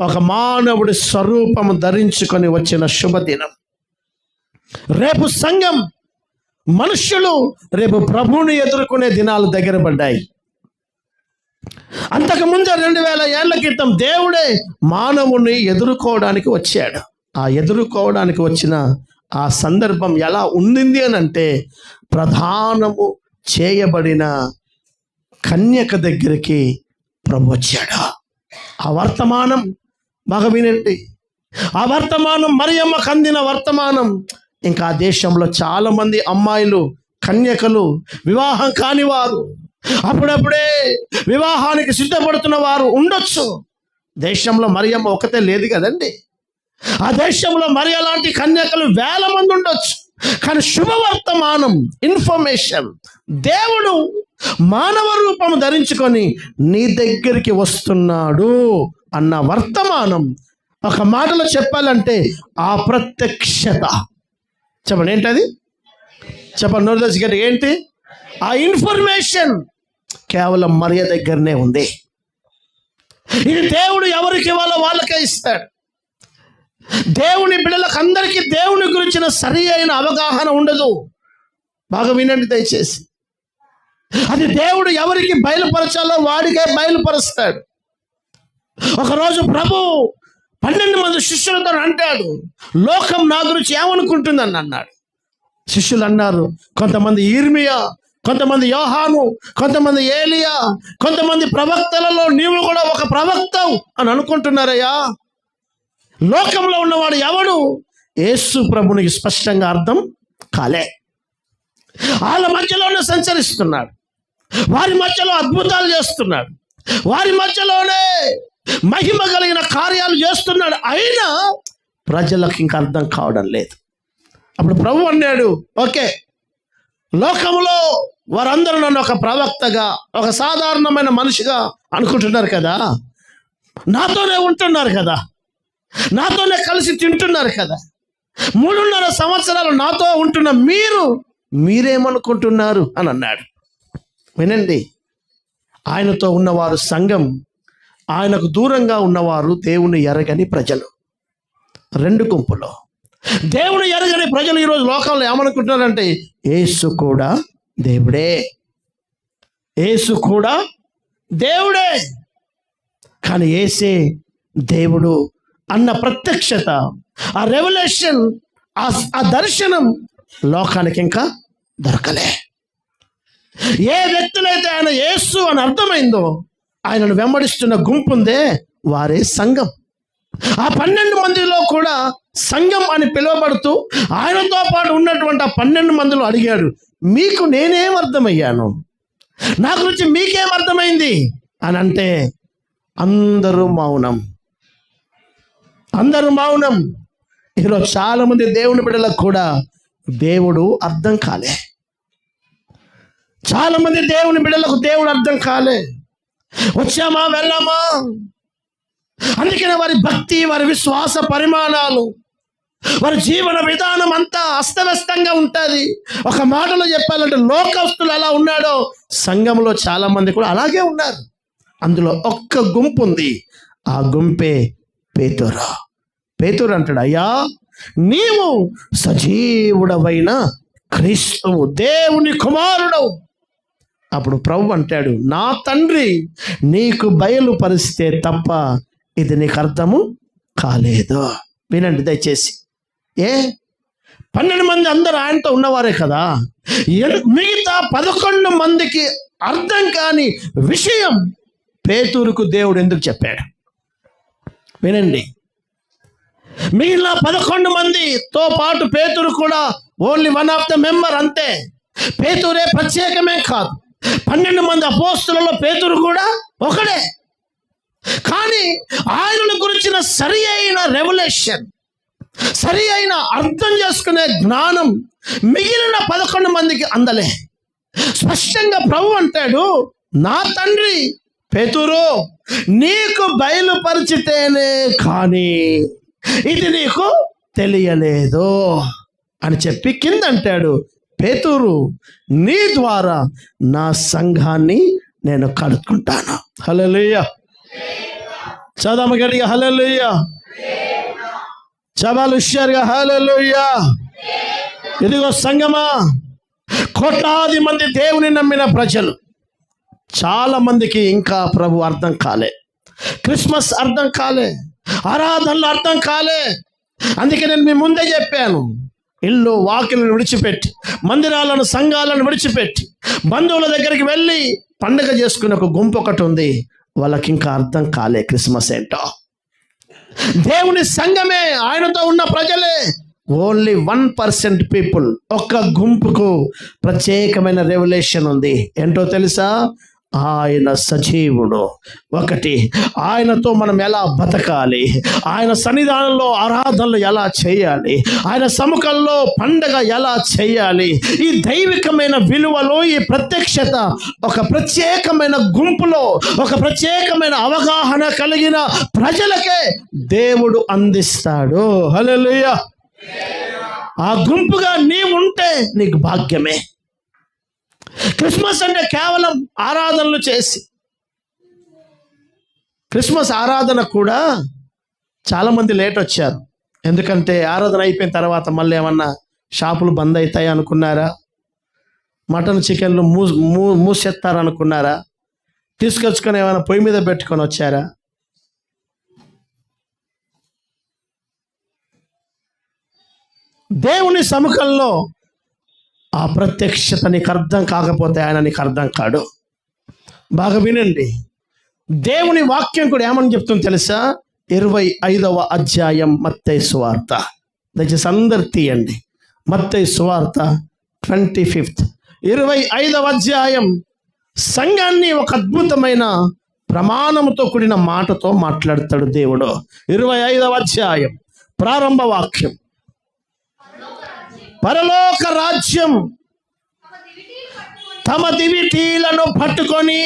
ఒక మానవుడి స్వరూపము ధరించుకొని వచ్చిన శుభదినం. రేపు సంఘం, మనుష్యులు రేపు ప్రభువుని ఎదుర్కొనే దినాలు దగ్గర పడ్డాయి. అంతకుముందు 2000 ఏళ్ల క్రితం దేవుడే మానవుని ఎదుర్కోవడానికి వచ్చాడు. ఆ ఎదుర్కోవడానికి వచ్చిన ఆ సందర్భం ఎలా ఉండింది అని అంటే, ప్రధానము చేయబడిన కన్యక దగ్గరికి ప్రభు వచ్చాడు. ఆ వర్తమానం బాగా వినండి. ఆ వర్తమానం మరియమ్మకు అందిన వర్తమానం. ఇంకా ఆ దేశంలో చాలామంది అమ్మాయిలు, కన్యకలు, వివాహం కాని వారు, అప్పుడప్పుడే వివాహానికి సిద్ధపడుతున్న వారు ఉండొచ్చు. దేశంలో మరియమ్మ ఒకతే లేదు కదండి. ఆ దేశంలో మరియ లాంటి కన్యకలు 1000 మంది ఉండొచ్చు. కానీ శుభవర్తమానం, ఇన్ఫర్మేషన్, దేవుడు మానవ రూపం ధరించుకొని నీ దగ్గరికి వస్తున్నాడు అన్న వర్తమానం. ఒక మాటలో చెప్పాలంటే ఆ ప్రత్యక్షత. చెప్పండి ఏంటది? చెప్పండి నోరు తెచ్చి ఏంటి? ఆ ఇన్ఫర్మేషన్ కేవలం మరియ దగ్గరనే ఉంది. ఇది దేవుడు ఎవరికి ఇవ్వాలో వాళ్ళకే ఇస్తాడు. దేవుని బిడ్డలకు అందరికీ దేవుని గురించిన సరి అయిన అవగాహన ఉండదు. బాగా వినండి దయచేసి. అది దేవుడు ఎవరికి బయలుపరచాలో వాడికే బయలుపరుస్తాడు. ఒకరోజు ప్రభు 12 మంది శిష్యులతో అంటాడు, లోకం నా గురించి ఏమనుకుంటుందని అన్నాడు. శిష్యులు అన్నారు, కొంతమంది ఇర్మియా, కొంతమంది యోహాను, కొంతమంది ఏలియా, కొంతమంది ప్రవక్తలలో నీవు కూడా ఒక ప్రవక్తవు అని అనుకుంటున్నారయ్యా. లోకంలో ఉన్నవాడు ఎవడు? యేసు ప్రభునికి స్పష్టంగా అర్థం కాలే. వాళ్ళ మధ్యలోనే సంచరిస్తున్నాడు, వారి మధ్యలో అద్భుతాలు చేస్తున్నాడు, వారి మధ్యలోనే మహిమ కలిగిన కార్యాలు చేస్తున్నాడు. అయినా ప్రజలకు ఇంకా అర్థం కావడం లేదు. అప్పుడు ప్రభు అన్నాడు, ఓకే, లోకంలో వారందరూ నన్ను ఒక ప్రవక్తగా, ఒక సాధారణమైన మనిషిగా అనుకుంటున్నారు కదా, నాతోనే ఉంటున్నారు కదా, నాతోనే కలిసి తింటున్నారు కదా, 3.5 సంవత్సరాలు నాతో ఉంటున్న మీరేమనుకుంటున్నారు అని అన్నాడు. వినండి, ఆయనతో ఉన్నవారు సంఘం, ఆయనకు దూరంగా ఉన్నవారు దేవుని ఎరగని ప్రజలు. రెండు గుంపులు. దేవుని ఎరగని ప్రజలు ఈరోజు లోకంలో ఏమనుకుంటున్నారంటే యేసు కూడా దేవుడే, యేసు కూడా దేవుడే. కానీ యేసే దేవుడు అన్న ప్రత్యక్షత, ఆ రెవల్యూషన్, ఆ దర్శనం లోకానికి ఇంకా దొరకలే. ఏ వ్యక్తులైతే ఆయన యేసు అని అర్థమైందో ఆయనను వెంబడిస్తున్న గుంపు ఉందే వారే సంఘం. ఆ 12 మందిలో కూడా సంఘం అని పిలువబడుతూ ఆయనతో పాటు ఉన్నటువంటి ఆ 12 మందిలో అడిగాడు, మీకు నేనేం అర్థమయ్యాను, నా గురించి మీకేం అర్థమైంది అని అంటే అందరూ మౌనం, అందరూ మౌనం. ఈరోజు చాలా మంది దేవుని బిడ్డలకు కూడా దేవుడు అర్థం కాలే. చాలా మంది దేవుని బిడ్డలకు దేవుడు అర్థం కాలే. వచ్చామా వెళ్ళామా, అందుకనే వారి భక్తి, వారి విశ్వాస పరిమాణాలు, వారి జీవన విధానం అంతా అస్తవ్యస్తంగా ఉంటుంది. ఒక మాటలో చెప్పాలంటే లోకస్తులు ఎలా ఉన్నాడో సంఘంలో చాలా మంది కూడా అలాగే ఉన్నారు. అందులో ఒక్క గుంపు ఉంది, ఆ గుంపే పేతురు. పేతురు అంటాడు, అయ్యా నీవు సజీవుడవైన క్రీస్తువు, దేవుని కుమారుడవు. అప్పుడు ప్రభు అంటాడు, నా తండ్రి నీకు బయలుపరిస్తే తప్ప ఇది నీకు అర్థము కాలేదు. వినండి దయచేసి. 12 మంది అందరూ ఆయనతో ఉన్నవారే కదా, మిగతా 11 మందికి అర్థం కాని విషయం పేతురుకు దేవుడు ఎందుకు చెప్పాడు? వినండి. మిగిలిన 11 మందితో పాటు పేతురు కూడా only one of the member, అంతే. పేతురే ప్రత్యేకమే కాదు. 12 మంది అపోస్తులలో పేతురు కూడా ఒకడే. కానీ ఆయనను గురించిన సరి అయిన రెవల్యూషన్, సరి అయిన అర్థం చేసుకునే జ్ఞానం మిగిలిన 11 మందికి అందలే. స్పష్టంగా ప్రభు అంటాడు, నా తండ్రి పేతురు నీకు బయలుపరిచితేనే కానీ ఇది నీకు తెలియలేదు అని చెప్పి కింద అంటాడు, పేతురు నీ ద్వారా నా సంఘాన్ని నేను కడుక్కుంటాను. హల్లెలూయా. చదవ గట్టిగా హల్లెలూయా. చవాలు హుషారుగా హల్లెలూయా. ఇదిగో సంఘమా, కోట్లాది మంది దేవుని నమ్మిన ప్రజలు, చాలా మందికి ఇంకా ప్రభు అర్థం కాలే, క్రిస్మస్ అర్థం కాలే, ఆరాధనలు అర్థం కాలే. అందుకే నేను మీ ముందే చెప్పాను, ఇల్లు వాకిలను విడిచిపెట్టి, మందిరాలను సంఘాలను విడిచిపెట్టి బంధువుల దగ్గరికి వెళ్ళి పండుగ చేసుకునే ఒక గుంపు ఒకటి ఉంది. వాళ్ళకి ఇంకా అర్థం కాలే క్రిస్మస్ ఏంటో. దేవుని సంఘమే, ఆయనతో ఉన్న ప్రజలే ఓన్లీ 1% పీపుల్. ఒక్క గుంపుకు ప్రత్యేకమైన రెవల్యూషన్ ఉంది. ఏంటో తెలుసా? ఆయన సజీవుడు. ఒకటి, ఆయనతో మనం ఎలా బతకాలి, ఆయన సన్నిధానంలో ఆరాధనలు ఎలా చేయాలి, ఆయన సముఖంలో పండగ ఎలా చేయాలి, ఈ దైవికమైన విలువలు, ఈ ప్రత్యక్షత ఒక ప్రత్యేకమైన గుంపులో, ఒక ప్రత్యేకమైన అవగాహన కలిగిన ప్రజలకే దేవుడు అందిస్తాడు. హల్లెలూయా. ఆ గుంపుగా నీవు ఉంటే నీకు భాగ్యమే. క్రిస్మస్ అంటే కేవలం ఆరాధనలు చేసి, క్రిస్మస్ ఆరాధన కూడా చాలామంది లేట్ వచ్చారు. ఎందుకంటే ఆరాధన అయిపోయిన తర్వాత మళ్ళీ ఏమన్నా షాపులు బంద్ అవుతాయి అనుకున్నారా? మటన్ చికెన్లు మూసేస్తారనుకున్నారా? తీసుకొచ్చుకొని ఏమైనా పొయ్యి మీద పెట్టుకొని వచ్చారా? దేవుని సముఖంలో ఆ ప్రత్యక్షత నీకు అర్థం కాకపోతే ఆయన నీకు అర్థం కాడు. బాగా వినండి. దేవుని వాక్యం కూడా ఏమని చెప్తుంది తెలుసా? 25వ అధ్యాయం మత్తయి సువార్త. దయచేసి అందరు తీయండి. మత్తయి సువార్త 25th 25వ అధ్యాయం సంఘాన్ని ఒక అద్భుతమైన ప్రమాణంతో కూడిన మాటతో మాట్లాడతాడు దేవుడు. 25వ అధ్యాయం ప్రారంభ వాక్యం, పరలోక రాజ్యం తమ దివిటీలను పట్టుకొని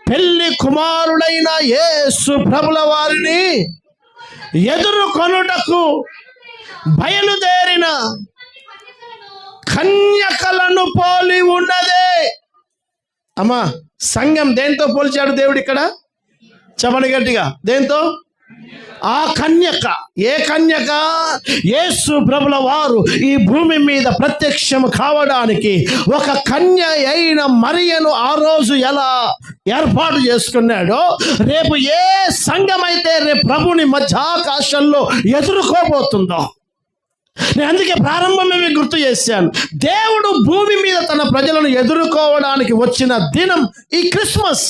పెళ్లి కుమారుడైన యేసు ప్రభుల వారిని ఎదుర్కొనుటకు బయలుదేరిన కన్యకలను పోలి ఉన్నదే. అమ్మా, సంఘం దేంతో పోల్చాడు దేవుడు ఇక్కడ? చెప్పండి గట్టిగా. దేంతో? ఆ కన్యక. ఏ కన్యక? యేసు ప్రభుల వారు ఈ భూమి మీద ప్రత్యక్షం కావడానికి ఒక కన్య అయిన మరియను ఆ రోజు ఎలా ఏర్పాటు చేసుకున్నాడో, రేపు ఏ సంఘం అయితే రేపు ప్రభుని మధ్యాకాశంలో ఎదుర్కోబోతుందో, నేను అందుకే ప్రారంభంలో మీకు గుర్తు చేశాను. దేవుడు భూమి మీద తన ప్రజలను ఎదుర్కోవడానికి వచ్చిన దినం ఈ క్రిస్మస్.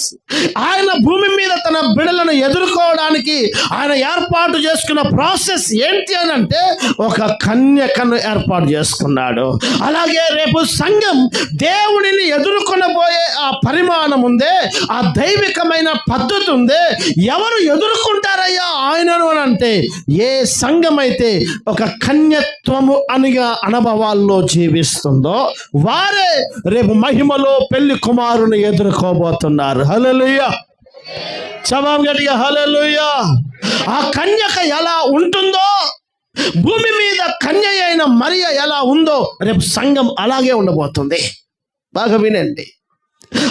ఆయన భూమి మీద తన బిడ్డలను ఎదుర్కోవడానికి ఆయన ఏర్పాటు చేసుకున్న ప్రాసెస్ ఏంటి అని అంటే, ఒక కన్యకను ఏర్పాటు చేసుకున్నాడు. అలాగే రేపు సంఘం దేవుడిని ఎదుర్కొనబోయే ఆ పరిమాణం ఉందే, ఆ దైవికమైన పద్ధతి ఉందే, ఎవరు ఎదుర్కొంటారయ్యా ఆయనను అని అంటే, ఏ సంఘం అయితే ఒక కన్యత్వము అనిగా అనుభవాల్లో జీవిస్తుందో వారే రేపు మహిమలో పెళ్లి కుమారుని ఎదుర్కోబోతున్నారు. హల్లెలూయా. జవాబు గట్టిగా హల్లెలూయా. ఆ కన్యక ఎలా ఉంటుందో, భూమి మీద కన్య అయిన మరియ ఎలా ఉందో, రేపు సంఘం అలాగే ఉండబోతుంది. బాగా వినండి.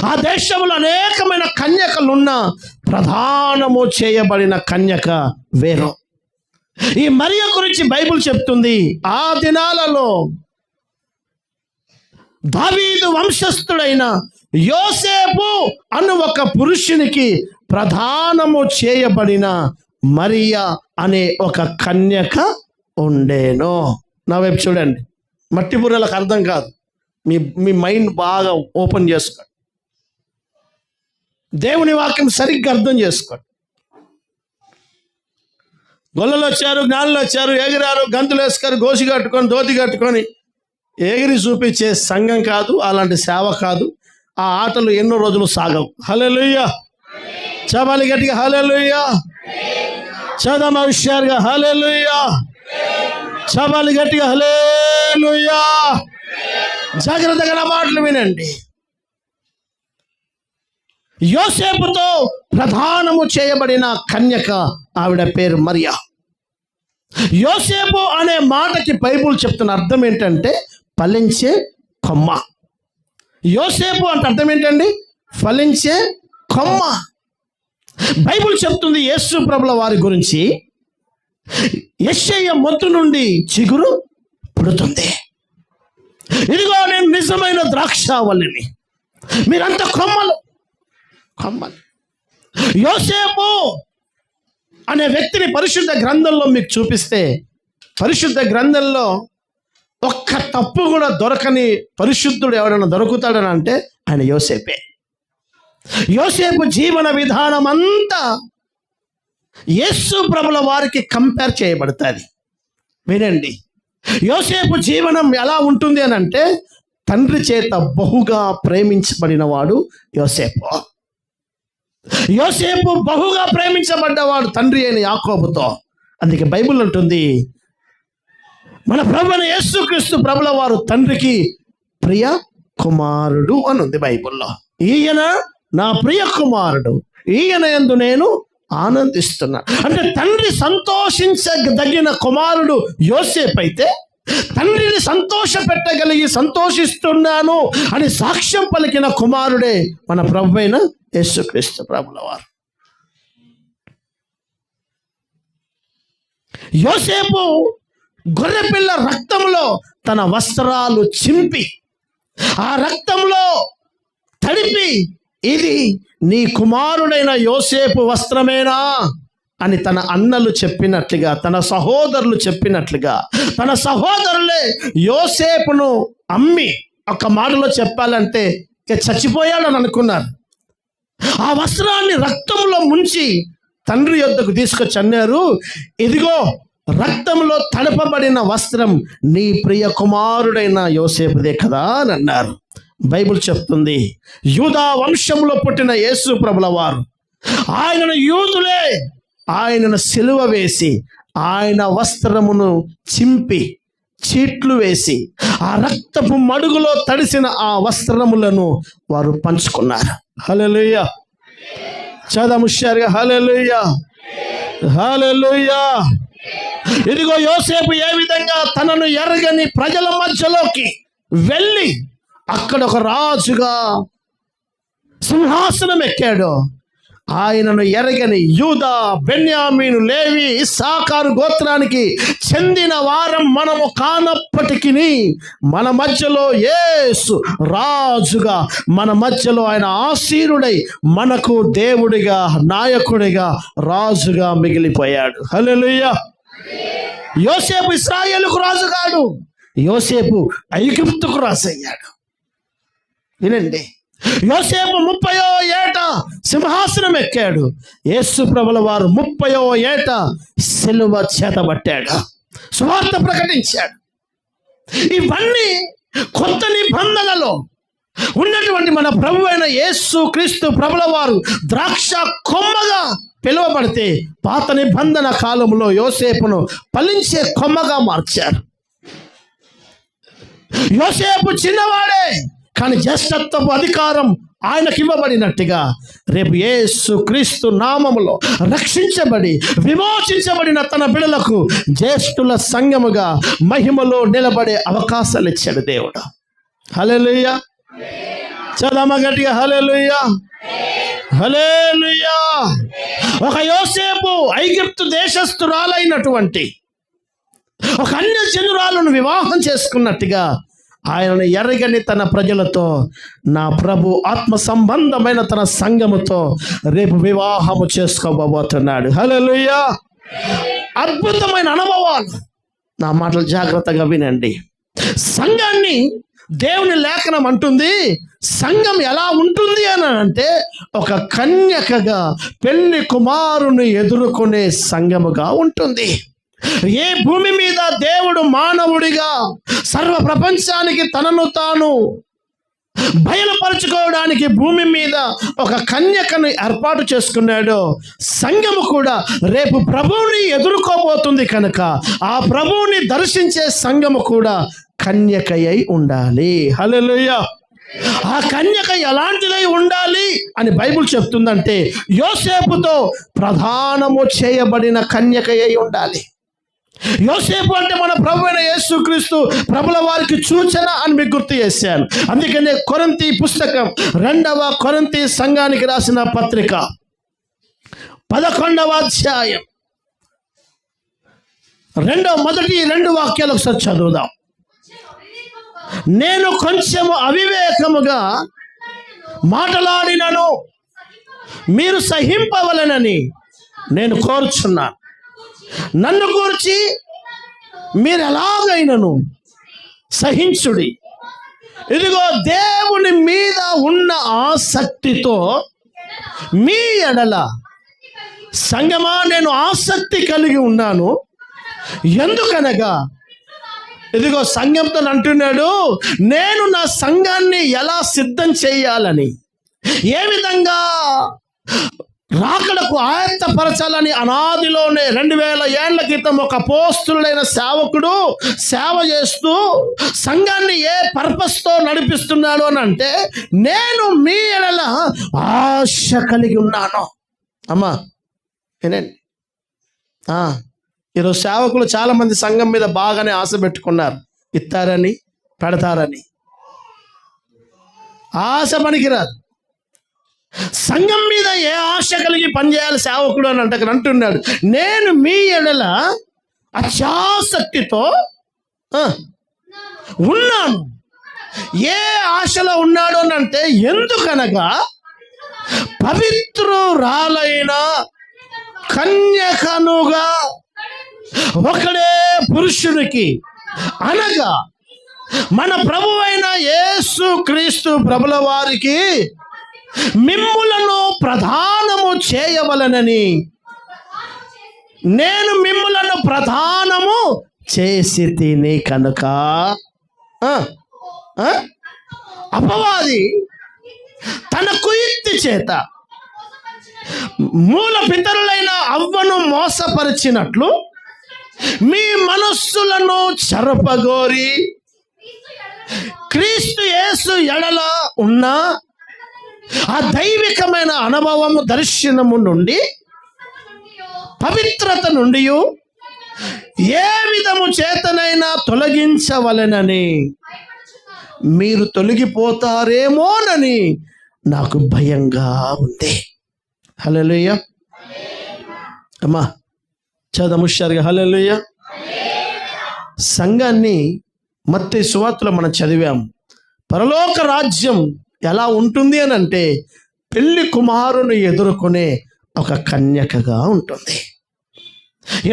ఆ దేశంలో అనేకమైన కన్యకలున్న ప్రధానము చేయబడిన కన్యక వేరు. ఈ మరియ గురించి బైబిల్ చెప్తుంది, ఆ దినాలలో దావీదు వంశస్థుడైన యోసేపు అను ఒక పురుషునికి ప్రధానము చేయబడిన మరియ అనే ఒక కన్యక ఉండేను. నా వైపు చూడండి. మట్టి బుర్రలకు అర్థం కాదు, మీ మైండ్ బాగా ఓపెన్ చేసుకోండి. దేవుని వాక్యం సరిగ్గా అర్థం చేసుకోండి. గొల్లలు వచ్చారు, జ్ఞానులు వచ్చారు, ఎగిరారు, గంతులు వేసుకొని, గోసి కట్టుకొని, దోతి కట్టుకొని ఎగిరి చూపించే సంఘం కాదు, అలాంటి సేవ కాదు. ఆ ఆటలు ఎన్నో రోజులు సాగవు. హల్లెలూయా. చెప్పాలి గట్టిగా హల్లెలూయా. చదమ హుషారుగా హల్లెలూయా. చెప్పాలి గట్టిగా హల్లెలూయా. జాగ్రత్తగా నా మాటలు వినండి. యోసేపుతో ప్రధానము చేయబడిన కన్యక, ఆవిడ పేరు మరియా. యోసేపు అనే మాటకి బైబుల్ చెప్తున్న అర్థం ఏంటంటే ఫలించే కొమ్మ. యోసేపు అంటే అర్థం ఏంటండి? ఫలించే కొమ్మ. బైబుల్ చెప్తుంది యేసు ప్రభుల వారి గురించి, యెషయా మొద్దు నుండి చిగురు పుడుతుంది. ఇదిగో నేను నిజమైన ద్రాక్షావల్లిని, మీరంతా కొమ్మలు. యోసేపు అనే వ్యక్తిని పరిశుద్ధ గ్రంథంలో మీకు చూపిస్తే, పరిశుద్ధ గ్రంథంలో ఒక్క తప్పు కూడా దొరకని పరిశుద్ధుడు ఎవరైనా దొరుకుతాడని అంటే ఆయన యోసేపే. యోసేపు జీవన విధానం అంతా యేసు ప్రభుల వారికి కంపేర్ చేయబడుతుంది. వినండి, యోసేపు జీవనం ఎలా ఉంటుంది అని అంటే, తండ్రి చేత బహుగా ప్రేమించబడిన వాడు యోసేపు. యోసేపు బహుగా ప్రేమించబడ్డవాడు తండ్రి అయిన యాకోబుతో. అందుకే బైబిల్ ఉంటుంది, మన ప్రభువైన యేసుక్రీస్తు ప్రభుల వారు తండ్రికి ప్రియ కుమారుడు అని ఉంది బైబిల్లో. ఈయన నా ప్రియ కుమారుడు, ఈయన యందు నేను ఆనందిస్తున్నా. అంటే తండ్రి సంతోషించదగిన కుమారుడు యోసేపు అయితే, తండ్రిని సంతోష పెట్టగలిగి సంతోషిస్తున్నాను అని సాక్ష్యం పలికిన కుమారుడే మన ప్రభువైన యేసుక్రీస్తు ప్రభుల వారు. యోసేపు గొర్రెపిల్ల రక్తంలో తన వస్త్రాలు చింపి, ఆ రక్తంలో తడిపి, ఇది నీ కుమారుడైన యోసేపు వస్త్రమేనా అని తన అన్నలు చెప్పినట్లుగా, తన సహోదరులు చెప్పినట్లుగా, తన సహోదరులే యోసేపును అమ్మి, ఒక మాటలో చెప్పాలంటే చచ్చిపోయాడని అనుకున్నారు. ఆ వస్త్రాన్ని రక్తంలో ముంచి తండ్రి యొద్దకు తీసుకొచ్చి అన్నారు, ఇదిగో రక్తంలో తడపబడిన వస్త్రం నీ ప్రియ కుమారుడైన యోసేపుదే కదా అని అన్నారు. బైబిల్ చెప్తుంది, యూదా వంశంలో పుట్టిన యేసు ప్రభుల వారు ఆయనను యూదులే ఆయనను సిలువ వేసి, ఆయన వస్త్రమును చింపి చీట్లు వేసి, ఆ రక్తపు మడుగులో తడిసిన ఆ వస్త్రములను వారు పంచుకున్నారు. హల్లెలూయా. చదము హుషారుగా హల్లెలూయా. హల్లెలూయా. ఇదిగో యోసేపు ఏ విధంగా తనను ఎరగని ప్రజల మధ్యలోకి వెళ్ళి అక్కడ ఒక రాజుగా సింహాసనం ఎక్కాడో ఆయనను ఎరగని యూదా, బెన్యామీను, లేవి, ఇస్సాకారు గోత్రానికి చెందిన వారం మనము కానప్పటికీ మన మధ్యలో యేసు రాజుగా, మన మధ్యలో ఆయన ఆసీనుడై మనకు దేవుడిగా, నాయకుడిగా, రాజుగా మిగిలిపోయాడు. హల్లెలూయా. యోసేపు ఇశ్రాయేలుకు రాజు కాడు, యోసేపు ఐగుప్తుకు రాజు అయ్యాడు. వినండి, యోసేపు 30వ ఏట సింహాసనం ఎక్కాడు. యేసు ప్రభుల వారు 30వ ఏట సిలువ చేతబట్టాడు, సువార్త ప్రకటించాడు. ఇవన్నీ కొత్త నిబంధనలో ఉన్నటువంటి మన ప్రభు అయిన యేసు క్రీస్తు ప్రభుల వారు ద్రాక్ష కొమ్మగా పిలువబడితే పాత నిబంధన కాలంలో యోసేపును ఫలించే కొమ్మగా మార్చారు. యోసేపు చిన్నవాడే, కానీ జ్యేష్ఠత్వపు అధికారం ఆయనకి ఇవ్వబడినట్టుగా రేపు యేసు క్రీస్తు నామములో రక్షించబడి విమోచించబడిన తన బిడ్డలకు జ్యేష్ఠుల సంఘముగా మహిమలో నిలబడే అవకాశాలు ఇచ్చాడు దేవుడు. హల్లెలూయా. చదమ గట్టిగా హల్లెలూయా, హల్లెలూయా. ఒక యోసేపు ఐగుప్తు దేశస్థురాలైనటువంటి ఒక అన్య జనురాలను వివాహం చేసుకున్నట్టుగా ఆయనను ఎరగని తన ప్రజలతో నా ప్రభు ఆత్మ సంబంధమైన తన సంఘముతో రేపు వివాహము చేసుకోబోతున్నాడు. హల్లెలూయా. అద్భుతమైన అనుభవాలు. నా మాటలు జాగ్రత్తగా వినండి. సంఘాన్ని దేవుని లేఖనం అంటుంది, సంఘం ఎలా ఉంటుంది అని అంటే ఒక కన్యకగా పెళ్లి కుమారుని ఎదుర్కొనే సంఘముగా ఉంటుంది. ఏ భూమి మీద దేవుడు మానవుడిగా సర్వ ప్రపంచానికి తనను తాను బయలుపరుచుకోవడానికి భూమి మీద ఒక కన్యకను ఏర్పాటు చేసుకున్నాడో, సంఘము కూడా రేపు ప్రభువుని ఎదుర్కోబోతుంది కనుక ఆ ప్రభువుని దర్శించే సంఘము కూడా కన్యకయై ఉండాలి. హల్లెలూయా. ఆ కన్యక ఎలాంటిదై ఉండాలి అని బైబిల్ చెప్తుందంటే యోసేపుతో ప్రధానము చేయబడిన కన్యకయై ఉండాలి. యోసేపు అంటే మన ప్రభు అయిన యేసుక్రీస్తు ప్రభుల వారికి సూచన అని మీకు గుర్తు చేశాను. అందుకనే కొరింథీ పుస్తకం 2వ కొరింథీ సంఘానికి రాసిన పత్రిక 11వ అధ్యాయం మొదటి 2 వాక్యాలు ఒకసారి చదువుదాం. నేను కొంచెము అవివేకముగా మాటలాడినను మీరు సహింపవలెనని నేను కోరుచున్నాను. నన్ను గూర్చి మీరు ఎలాగైనను సహించుడి. ఇదిగో దేవుని మీద ఉన్న ఆసక్తితో మీ ఎడల సంగమా నేను ఆసక్తి కలిగి ఉన్నాను. ఎందుకనగా ఇదిగో సంఘంతో అంటున్నాడు, నేను నా సంఘాన్ని ఎలా సిద్ధం చేయాలని, ఏ విధంగా రాకడకు ఆయత్తపరచాలని అనాదిలోనే 2000 ఏళ్ల క్రితం ఒక అపోస్తులుడైన సేవకుడు సేవ చేస్తూ సంఘాన్ని ఏ పర్పస్తో నడిపిస్తున్నాడు అని అంటే నేను మీ ఎడల ఆశ కలిగి ఉన్నాను. అమ్మా వినండి, ఈరోజు సేవకులు చాలామంది సంఘం మీద బాగానే ఆశ పెట్టుకున్నారు, ఇస్తారని పెడతారని. ఆశ పనికిరాదు. సంఘం మీద ఏ ఆశ కలిగి పనిచేయాలి సేవకుడు అని అంటే అంటున్నాడు, నేను మీ ఎడల అత్యాసక్తితో ఉన్నాను. ఏ ఆశలో ఉన్నాడు అని అంటే ఎందుకనగా పవిత్రురాలైన కన్యకనుగా ఒకడే పురుషునికి అనగా మన ప్రభువైన యేసు క్రీస్తు ప్రభుల వారికి మిమ్ములను ప్రధానము చేయవలనని నేను మిమ్ములను ప్రధానము చేసి తిని కనుక అపవాది తన కుయుక్తి చేత మూల పితరులైన అవ్వను మోసపరిచినట్లు మీ మనస్సులను చెరపగోరి క్రీస్తు యేసు ఎడల ఉన్న ఆ దైవికమైన అనుభవము దర్శనము నుండి పవిత్రత నుండి ఏ విధము చేతనైనా తొలగించవలెనని మీరు తొలగిపోతారేమోనని నాకు భయంగా ఉంది. హల్లెలూయా. అమ్మా చదము హుషారుగా హల్లెలూయా. సంఘాన్ని మత్తయి సువార్తలో మనం చదివాం. పరలోక రాజ్యం ఎలా ఉంటుంది అని అంటే పెళ్లి కుమారుని ఎదుర్కొనే ఒక కన్యకగా ఉంటుంది.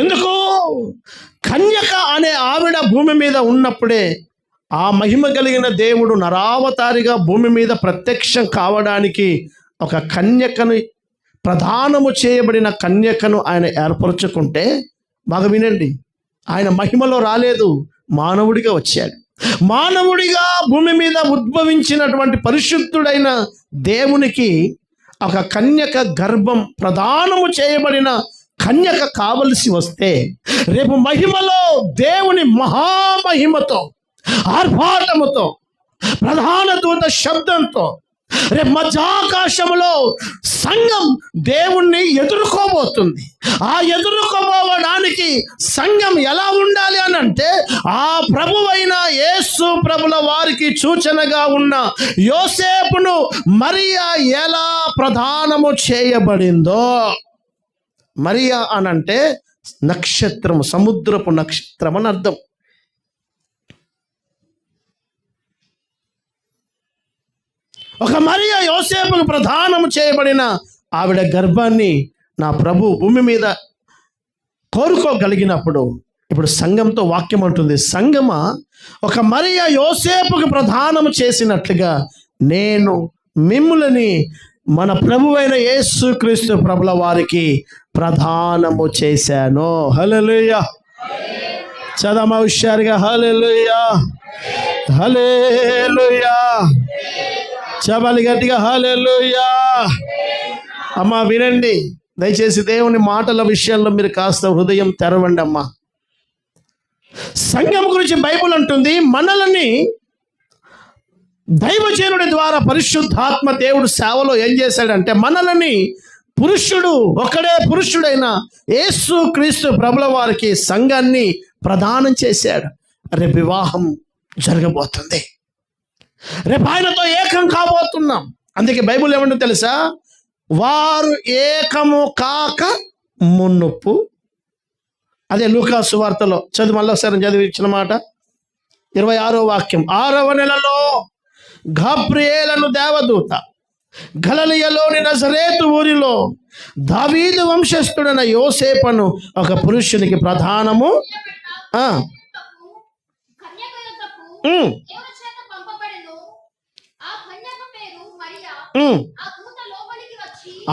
ఎందుకు? కన్యక అనే ఆవిడ భూమి మీద ఉన్నప్పుడే ఆ మహిమ కలిగిన దేవుడు నరావతారిగా భూమి మీద ప్రత్యక్షం కావడానికి ఒక కన్యకను, ప్రధానము చేయబడిన కన్యకను ఆయన ఏర్పరచుకుంటే, బాగా వినండి, ఆయన మహిమలో రాలేదు, మానవుడిగా వచ్చాడు. మానవుడిగా భూమి మీద ఉద్భవించినటువంటి పరిశుద్ధుడైన దేవునికి ఒక కన్యక గర్భం, ప్రధానము చేయబడిన కన్యక కావలసి వస్తే, రేపు మహిమలో దేవుని మహామహిమతో, ఆర్భాటముతో, ప్రధాన దూత శబ్దంతో రేపు మధ్యాకాశంలో సంఘం దేవుణ్ణి ఎదుర్కోబోతుంది. ఆ ఎదుర్కోబోవడానికి సంఘం ఎలా ఉండాలి అని అంటే, ఆ ప్రభువైన యేసు ప్రభుల వారికి సూచనగా ఉన్న యోసేపును మరియా ఎలా ప్రధానము చేయబడిందో. మరియా అనంటే నక్షత్రము, సముద్రపు నక్షత్రం అని అర్థం. ఒక మరియా యోసేపుకు ప్రధానము చేయబడిన ఆవిడ గర్భాన్ని నా ప్రభు భూమి మీద కోరుకోగలిగినప్పుడు, ఇప్పుడు సంఘంతో వాక్యం అంటుంది, సంఘమా ఒక మరియా యోసేపుకు ప్రధానము చేసినట్లుగా నేను మిమ్ములని మన ప్రభువైన యేసుక్రీస్తు ప్రభుల వారికి ప్రధానము చేశాను. హల్లెలూయా. చదమ హుషారుగా హల్లెలూయా, హల్లెలూయా. చబలి గట్టిగా హల్లెలూయా. అమ్మా వినండి, దయచేసి దేవుని మాటల విషయంలో మీరు కాస్త హృదయం తెరవండి అమ్మా. సంఘం గురించి బైబిల్ అంటుంది, మనల్ని దైవజనుడి ద్వారా పరిశుద్ధాత్మ దేవుడు సేవలో ఏం చేశాడంటే, మనల్ని పురుషుడు, ఒక్కడే పురుషుడైన యేసు క్రీస్తు ప్రభుల వారికి సంఘాన్ని ప్రదానం చేశాడు. రేపు వివాహం జరగబోతుంది, రేపు ఆయనతో ఏకం కాబోతున్నాం. అందుకే బైబిల్ ఏమంటే తెలుసా, వారు ఏకము కాక మునుపు, అదే లూకా సువార్తలో చదువు, మళ్ళీ ఒకసారి చదివించిన మాట, 26వ వాక్యం. 6వ నెలలో గాబ్రియేలను దేవదూత గలిలయలోని నజరేతు ఊరిలో దావీదు వంశస్థుడైన యోసేపును ఒక పురుషునికి ప్రధానము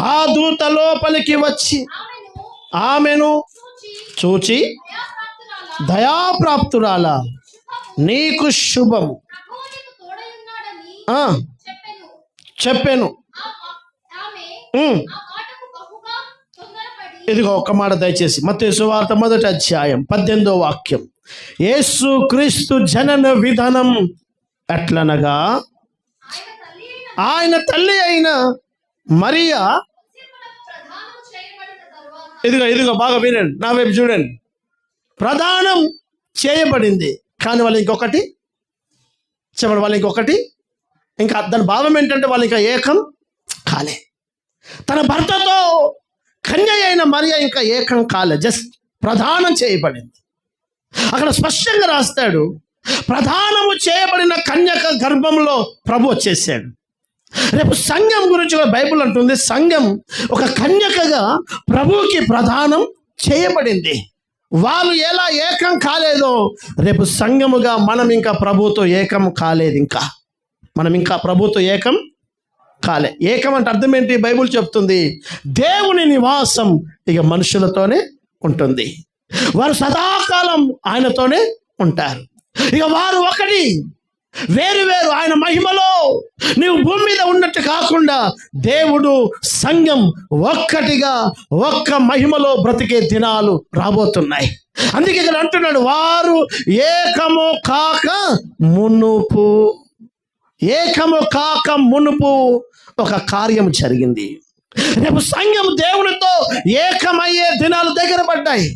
ఆ దూత లోపలికి వచ్చి ఆమెను చూచి, దయాప్రాప్తురాల, నీకు శుభం చెప్పాను. ఇదిగో ఒక్క మాట దయచేసి, మత్తయి సువార్త 1వ అధ్యాయం 18వ వాక్యం. యేసు క్రీస్తు జనన విధానం ఎట్లనగా, ఆయన తల్లి అయిన మరియా, ఇదిగో బాగా వినండి, నా వైపు చూడండి, ప్రదానం చేయబడింది. కానీ వాళ్ళు ఇంకొకటి చెప్పండి, వాళ్ళు ఇంకొకటి, ఇంకా దాని భావం ఏంటంటే వాళ్ళు ఇంకా ఏకం కాలే. తన భర్తతో కన్య అయిన మరియా ఇంకా ఏకం కాలే, జస్ట్ ప్రదానం చేయబడింది. అక్కడ స్పష్టంగా రాస్తాడు, ప్రధానము చేయబడిన కన్యక గర్భంలో ప్రభు వచ్చేసాడు. రేపు సంఘం గురించి కూడా బైబిల్ అంటుంది, సంఘం ఒక కన్యకగా ప్రభువుకి ప్రదానం చేయబడింది. వాళ్ళు ఎలా ఏకం కాలేదో, రేపు సంఘముగా మనం ఇంకా ప్రభువుతో ఏకం కాలేదు. మనం ఇంకా ప్రభువుతో ఏకం కాలే. ఏకం అంటే అర్థం ఏంటి? బైబిల్ చెప్తుంది, దేవుని నివాసం ఇక మనుషులతోనే ఉంటుంది. వారు సదాకాలం ఆయనతోనే ఉంటారు. ఇక వారు ఒకటి, వేరు ఆయన మహిమలో నీవు భూమి మీద ఉన్నట్టు కాకుండా దేవుడు సంఘం ఒక్కటిగా ఒక్క మహిమలో బ్రతికే దినాలు రాబోతున్నాయి. అందుకే ఇక్కడ అంటున్నాడు, వారు ఏకము కాక మునుపు ఒక కార్యం జరిగింది. రేపు సంఘం దేవునితో ఏకమయ్యే దినాలు దగ్గర పడ్డాయి.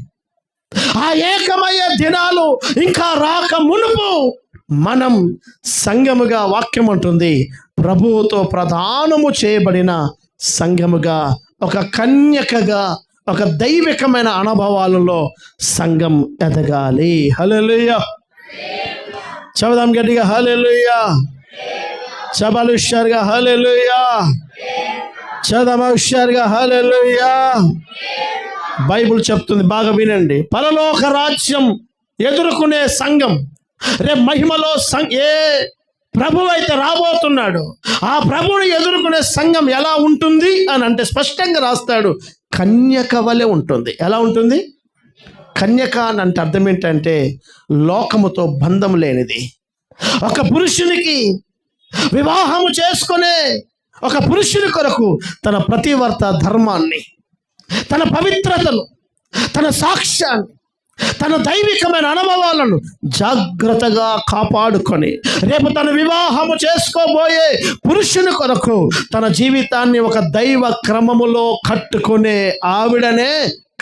ఆ ఏకమయ్యే దినాలు ఇంకా రాక మునుపు మనం సంఘముగా, వాక్యం అంటుంది, ప్రభువుతో ప్రధానము చేయబడిన సంఘముగా, ఒక కన్యకగా, ఒక దైవికమైన అనుభవాలలో సంఘం ఎదగాలి. హల్లెలూయా. చదువుదాం గట్టిగా హల్లెలూయా. చబాలు హుషారుగా హల్లెలూయా. చదమ హుషారుగా హల్లెలూయా. బైబిల్ చెప్తుంది, బాగా వినండి. పరలోక రాజ్యం ఎదుర్కొనే సంఘం, రేపు మహిమలో ఏ ప్రభు అయితే రాబోతున్నాడు, ఆ ప్రభువుని ఎదుర్కొనే సంఘం ఎలా ఉంటుంది అని అంటే స్పష్టంగా రాస్తాడు, కన్యక వలె ఉంటుంది. ఎలా ఉంటుంది? కన్యక అని అంటే అర్థం ఏంటంటే లోకముతో బంధం లేనిది. ఒక పురుషునికి వివాహము చేసుకునే ఒక పురుషుని కొరకు తన ప్రతివర్త ధర్మాన్ని, తన పవిత్రతను, తన సాక్ష్యాన్ని, తన దైవికమైన అనుభవాలను జాగ్రత్తగా కాపాడుకొని రేపు తన వివాహము చేసుకోబోయే పురుషుని కొరకు తన జీవితాన్ని ఒక దైవ క్రమములో కట్టుకునే ఆవిడనే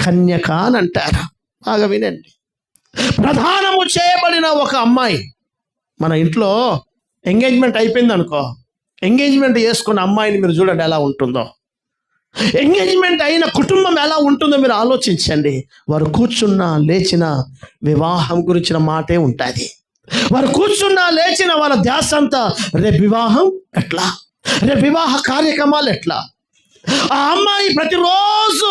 కన్యక అని అంటారు. బాగా వినండి. ప్రధానము చేయబడిన ఒక అమ్మాయి, మన ఇంట్లో ఎంగేజ్మెంట్ అయిపోయింది అనుకో, ఎంగేజ్మెంట్ చేసుకున్న అమ్మాయిని మీరు చూడండి ఎలా ఉంటుందో. ఎంగేజ్మెంట్ అయిన కుటుంబం ఎలా ఉంటుందో మీరు ఆలోచించండి. వారు కూర్చున్నా లేచిన వివాహం గురించిన మాటే ఉంటుంది. వారు కూర్చున్నా లేచిన వాళ్ళ ధ్యాస అంతా రేపు వివాహం ఎట్లా, రేపు వివాహ కార్యక్రమాలు ఎట్లా. ఆ అమ్మాయి ప్రతిరోజు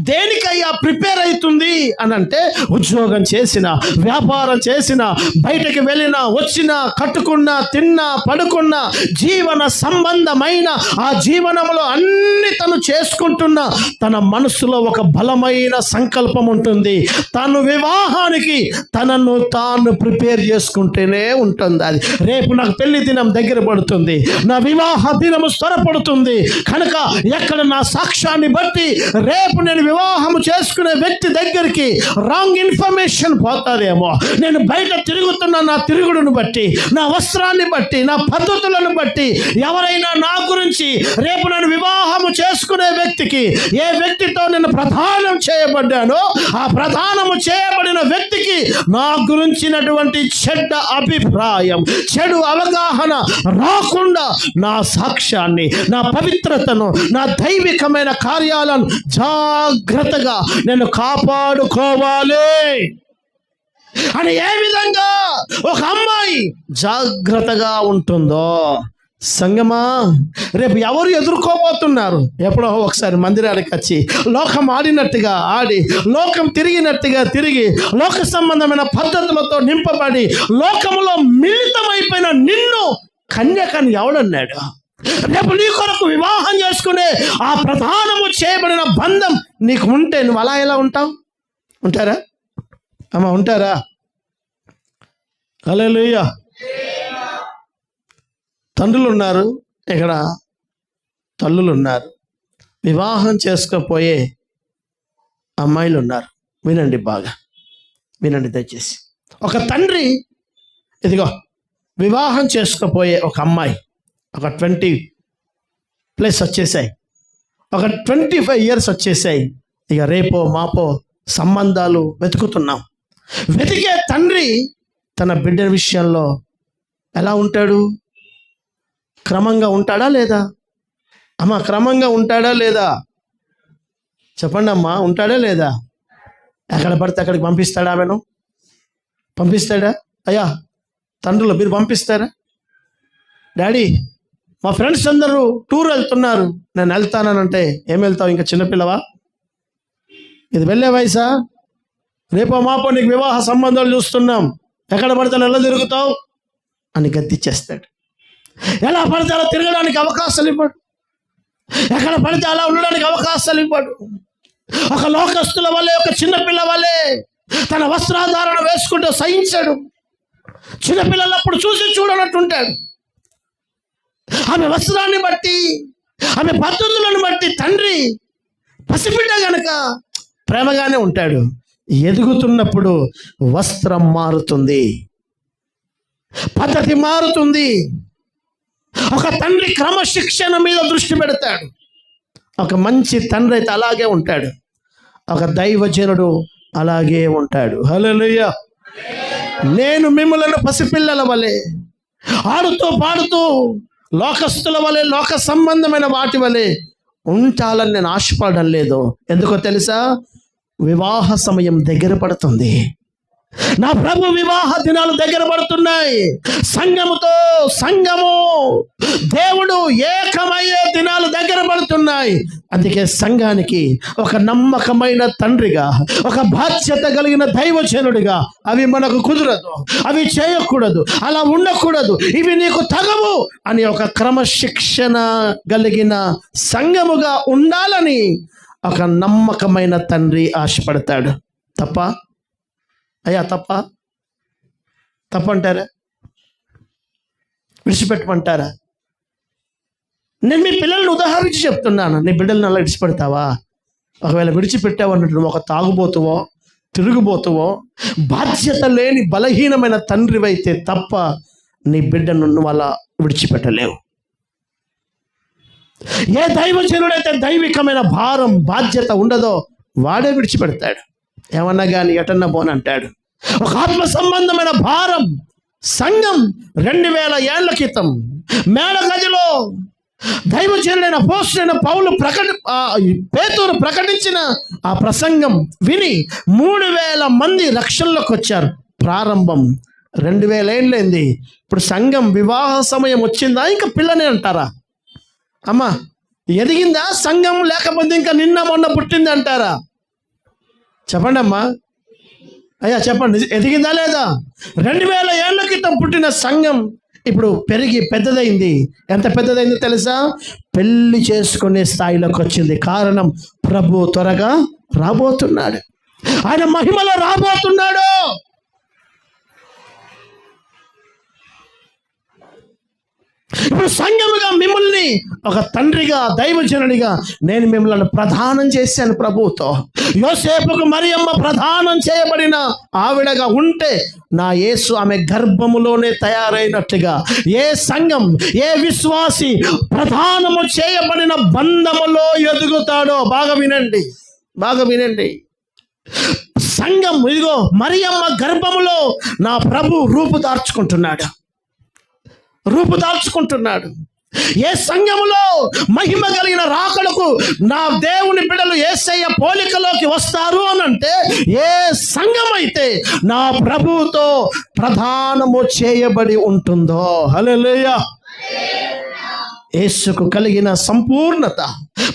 దేనికయ్యా ప్రిపేర్ అవుతుంది అని అంటే, ఉద్యోగం చేసిన, వ్యాపారం చేసిన, బయటకు వెళ్ళినా, వచ్చినా, కట్టుకున్నా, తిన్నా, పడుకున్నా, జీవన సంబంధమైన ఆ జీవనంలో అన్ని తను చేసుకుంటున్న తన మనసులో ఒక బలమైన సంకల్పం ఉంటుంది. తను వివాహానికి తనను తాను ప్రిపేర్ చేసుకుంటూనే ఉంటుంది. అది రేపు నాకు పెళ్లి దినం దగ్గర పడుతుంది, నా వివాహ దినము త్వరపడుతుంది కనుక ఎక్కడ నా సాక్ష్యాన్ని బట్టి రేపు నేను వివాహము చేసుకునే వ్యక్తి దగ్గరికి రాంగ్ ఇన్ఫర్మేషన్ పోతాదేమో, నేను బయట తిరుగుతున్న నా తిరుగుడును బట్టి, నా వస్త్రాన్ని బట్టి, నా పద్ధతులను బట్టి ఎవరైనా నా గురించి రేపు నేను వివాహము చేసుకునే వ్యక్తికి, ఏ వ్యక్తితో నేను ప్రధానం చేయబడ్డానో ఆ ప్రధానము చేయబడిన వ్యక్తికి నా గురించినటువంటి చెడ్డ అభిప్రాయం, చెడు అవగాహన రాకుండా నా సాక్ష్యాన్ని, నా పవిత్రతను, నా దైవికమైన కార్యాలను జాగ్రత్తగా నేను కాపాడుకోవాలి అని ఏ విధంగా ఒక అమ్మాయి జాగ్రత్తగా ఉంటుందో, సంగమా రేపు ఎవరు ఎదుర్కోబోతున్నారు? ఎప్పుడో ఒకసారి మందిరానికి వచ్చి లోకం ఆడినట్టుగా ఆడి, లోకం తిరిగినట్టుగా తిరిగి, లోక సంబంధమైన పద్ధతులతో నింపబడి లోకములో మిళితమైపోయిన నిన్ను కన్యకని ఎవడన్నాడు? రేపు నీ కొరకు వివాహం చేసుకునే ఆ ప్రధానము చేయబడిన బంధం నీకు ఉంటే నువ్వు అలా ఎలా ఉంటావు? ఉంటారా అమ్మా? ఉంటారా? హల్లెలూయా. తండ్రులు ఉన్నారు, ఇక్కడ తల్లులు ఉన్నారు, వివాహం చేసుకోపోయే అమ్మాయిలు ఉన్నారు. వినండి, బాగా వినండి దయచేసి. ఒక తండ్రి ఇదిగో వివాహం చేసుకోపోయే ఒక అమ్మాయి, ఒక 20+ వచ్చేసాయి, ఒక 25 years వచ్చేసాయి. ఇక రేపో మాపో సంబంధాలు వెతుకుతున్నాం. వెతికే తండ్రి తన బిడ్డ విషయంలో ఎలా ఉంటాడు? క్రమంగా ఉంటాడా లేదా? అమ్మా, క్రమంగా ఉంటాడా లేదా? చెప్పండి అమ్మా, ఉంటాడా లేదా? ఎక్కడ పడితే అక్కడికి పంపిస్తాడా? ఆమెను పంపిస్తాడా? అయ్యా తండ్రులు మీరు పంపిస్తారా? డాడీ మా ఫ్రెండ్స్ అందరూ టూర్ వెళ్తున్నారు, నేను వెళ్తానంటే ఏం వెళ్తావు? ఇంకా చిన్నపిల్లవా? ఇది వెళ్ళే వయసా? రేపో మాపో నీకు వివాహ సంబంధాలు చూస్తున్నాం, ఎక్కడ పడితే ఎలా తిరుగుతావు అని గద్దిచ్చేస్తాడు. ఎలా పడితే అలా తిరగడానికి అవకాశాలు ఇవ్వడు, ఎక్కడ పడితే అలా ఉండడానికి అవకాశాలు ఇవ్వడు. ఒక లోకస్తుల వల్లే, ఒక చిన్నపిల్ల వల్లే తన వస్త్రాధారణ వేసుకుంటూ సహించాడు. చిన్నపిల్లలప్పుడు చూసి చూడనట్టుంటాడు. ఆమె వస్త్రాన్ని బట్టి, ఆమె పద్ధతులను బట్టి తండ్రి పసిబిడ్డ గనక ప్రేమగానే ఉంటాడు. ఎదుగుతున్నప్పుడు వస్త్రం మారుతుంది, పద్ధతి మారుతుంది. ఒక తండ్రి క్రమశిక్షణ మీద దృష్టి పెడతాడు. ఒక మంచి తండ్రి అయితే అలాగే ఉంటాడు, ఒక దైవజనుడు అలాగే ఉంటాడు. హల్లెలూయా. నేను మిమ్మలను పసిపిల్లల వలె ఆడుతూ పాడుతూ లోకస్తుల వలె లోక సంబంధమైన వాటి వలె ఉంచాలని నేను ఆశపడడం లేదు. ఎందుకో తెలుసా? వివాహ సమయం దగ్గర పడుతుంది. నా ప్రభు వివాహ దినాలు దగ్గర పడుతున్నాయి. సంఘము దేవుడు ఏకమయ్యే దినాలు దగ్గర పడుతున్నాయి. అందుకే సంఘానికి ఒక నమ్మకమైన తండ్రిగా, ఒక బాధ్యత కలిగిన దైవజనుడిగా అవి మనకు కుదరదు, అవి చేయకూడదు, అలా ఉండకూడదు, ఇవి నీకు తగవు అని ఒక క్రమశిక్షణ కలిగిన సంఘముగా ఉండాలని ఒక నమ్మకమైన తండ్రి ఆశపడతాడు. తప్ప అయ్యా తప్పంటారా? విడిచిపెట్టమంటారా? నేను మీ పిల్లల్ని ఉదాహరించి చెప్తున్నాను. నీ బిడ్డలను అలా విడిచిపెడతావా? ఒకవేళ విడిచిపెట్టావు అన్నట్టు ఒక తాగుబోతువో, తిరుగుబోతువో, బాధ్యత లేని బలహీనమైన తండ్రివైతే తప్ప నీ బిడ్డను నువ్వు అలా విడిచిపెట్టలేవు. ఏ దైవజనుడైతే దైవికమైన భారం బాధ్యత ఉండదో వాడే విడిచిపెడతాడు. ఏమన్నా కానీ ఎటన్నా పోనంటాడు. ఒక ఆత్మ సంబంధమైన భారం సంఘం 2000 ఏళ్ల క్రితం మేడగదిలో దైవజనుడైన అపోస్తలుడైన పౌలు పేతురు ప్రకటించిన ఆ ప్రసంగం విని 3000 మంది రక్షణలోకి వచ్చారు. ప్రారంభం 2000 ఏళ్ళైంది. ఇప్పుడు సంఘం వివాహ సమయం వచ్చిందా? ఇంకా పిల్లనే అంటారా? అమ్మా ఎదిగిందా సంఘం? లేకపోతే ఇంకా నిన్న మొన్న పుట్టింది అంటారా? చెప్పండి అమ్మా, అయ్యా చెప్పండి, ఎదిగిందా లేదా? 2000 ఏళ్ల క్రితం పుట్టిన సంఘం ఇప్పుడు పెరిగి పెద్దదైంది. ఎంత పెద్దదైందో తెలుసా? పెళ్లి చేసుకునే స్థాయిలోకి వచ్చింది. కారణం ప్రభు త్వరగా రాబోతున్నాడు. ఆయన మహిమలో రాబోతున్నాడు. ఇప్పుడు సంఘముగా మిమ్మల్ని ఒక తండ్రిగా, దైవజనుడిగా నేను మిమ్మల్ని ప్రదానం చేశాను ప్రభువుతో. యోసేపుకు మరియమ్మ ప్రదానం చేయబడిన ఆవిడగా ఉంటే నా యేసు ఆమె గర్భములోనే తయారైనట్టుగా ఏ సంఘం, ఏ విశ్వాసి ప్రదానము చేయబడిన బంధములో ఎదుగుతాడో బాగా వినండి. సంఘం ఇదిగో మరియమ్మ గర్భములో నా ప్రభు రూపుదాల్చుకుంటున్నాడు. ఏ సంఘములో మహిమ కలిగిన రాకడకు నా దేవుని బిడ్డలు యేసయ్య పోలికలోకి వస్తారు అనంటే ఏ సంఘం అయితే నా ప్రభువుతో ప్రధానము చేయబడి ఉంటుందో. హల్లెలూయా. యేసుకు కలిగిన సంపూర్ణత,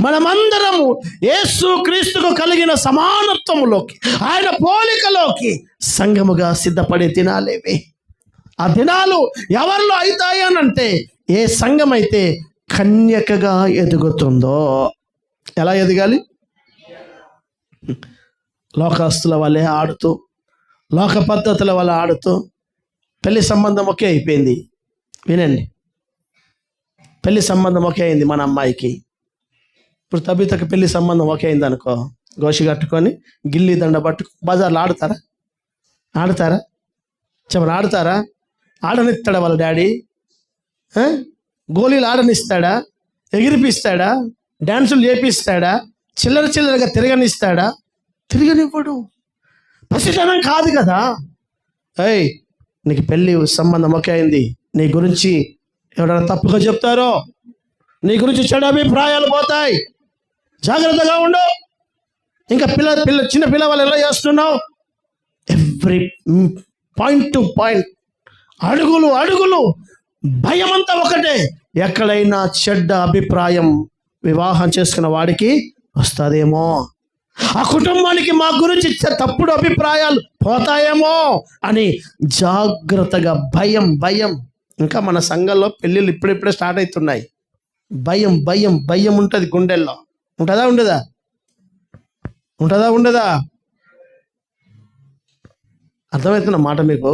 మనమందరము యేసు క్రీస్తుకు కలిగిన సమానత్వములోకి, ఆయన పోలికలోకి సంఘముగా సిద్ధపడే దినాలేవి. ఆ దినాలు ఎవరిలో అవుతాయి అనంటే ఏ సంఘం అయితే కన్యకగా ఎదుగుతుందో. ఎలా ఎదగాలి? లోకస్తుల వల్లే ఆడుతూ, లోక పద్ధతుల వల్ల ఆడుతూ పెళ్లి సంబంధం ఒకే అయిపోయింది. వినండి, పెళ్లి సంబంధం ఒకే అయింది మన అమ్మాయికి. ఇప్పుడు తబితకు పెళ్లి సంబంధం ఒకే అయింది అనుకో, గోషి కట్టుకొని గిల్లి దండ పట్టుకు బజార్లో ఆడతారా? చెప్పండి, ఆడతారా? ఆడనిస్తాడా వాళ్ళ డాడీ? గోళీలు ఆడనిస్తాడా? ఎగిరిపిస్తాడా? డ్యాన్సులు చేపిస్తాడా? చిల్లరగా తిరగనిస్తాడా? తిరగనివ్వడు. పసితనం కాదు కదా. నీకు పెళ్ళి సంబంధం ఒకే అయింది, నీ గురించి ఎవరైనా తప్పుగా చెప్తారో, నీ గురించి చెడు అభిప్రాయాలు పోతాయి, జాగ్రత్తగా ఉండు. ఇంకా చిన్న పిల్లవాళ్ళు ఎలా చేస్తున్నావు? ఎవ్రీ పాయింట్ టు పాయింట్, అడుగులు భయమంతా ఒకటే. ఎక్కడైనా చెడ్డ అభిప్రాయం వివాహం చేసుకున్న వాడికి వస్తుందేమో, ఆ కుటుంబానికి మా గురించి తప్పుడు అభిప్రాయాలు పోతాయేమో అని జాగ్రత్తగా భయం. ఇంకా మన సంఘంలో పెళ్ళిళ్ళు ఇప్పుడిప్పుడే స్టార్ట్ అవుతున్నాయి. భయం ఉంటుంది గుండెల్లో. ఉంటుందా? అర్థమవుతున్న మాట మీకు?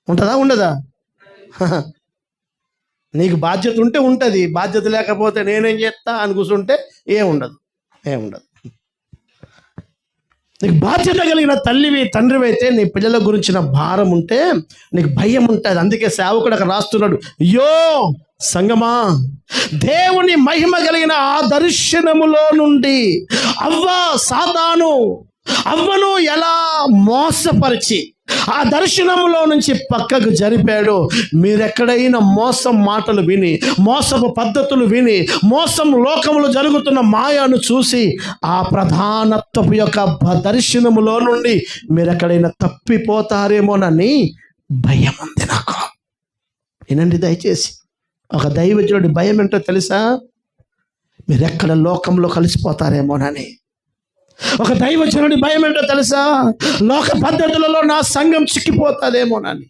ఉండదా? నీకు బాధ్యత ఉంటే ఉంటుంది, బాధ్యత లేకపోతే నేనేం చేస్తా అని కూర్చుంటే ఏముండదు. నీకు బాధ్యత కలిగిన తల్లివి, తండ్రివి అయితే నీ పిల్లల గురించిన భారం ఉంటే నీకు భయం ఉంటుంది. అందుకే సేవకుడు అక్కడ రాస్తున్నాడు, అయ్యో సంగమా, దేవుని మహిమ కలిగిన ఆ దర్శనములో నుండి సాతాను అవ్వను ఎలా మోసపరిచి ఆ దర్శనంలో నుంచి పక్కకు జరిపాడు. మీరెక్కడైనా మోసం మాటలు విని, మోసపు పద్ధతులు విని, మోసం లోకములో జరుగుతున్న మాయను చూసి ఆ ప్రధానత్వపు యొక్క దర్శనములో నుండి మీరెక్కడైనా తప్పిపోతారేమోనని భయం ఉంది నాకు. వినండి దయచేసి, ఒక దైవజనుడి భయం ఏంటో తెలుసా? మీరెక్కడ లోకంలో కలిసిపోతారేమోనని. ఒక దైవజనుడి భయం ఏంటో తెలుసా? లోక పద్ధతులలో నా సంఘం చిక్కిపోతాదేమోనని.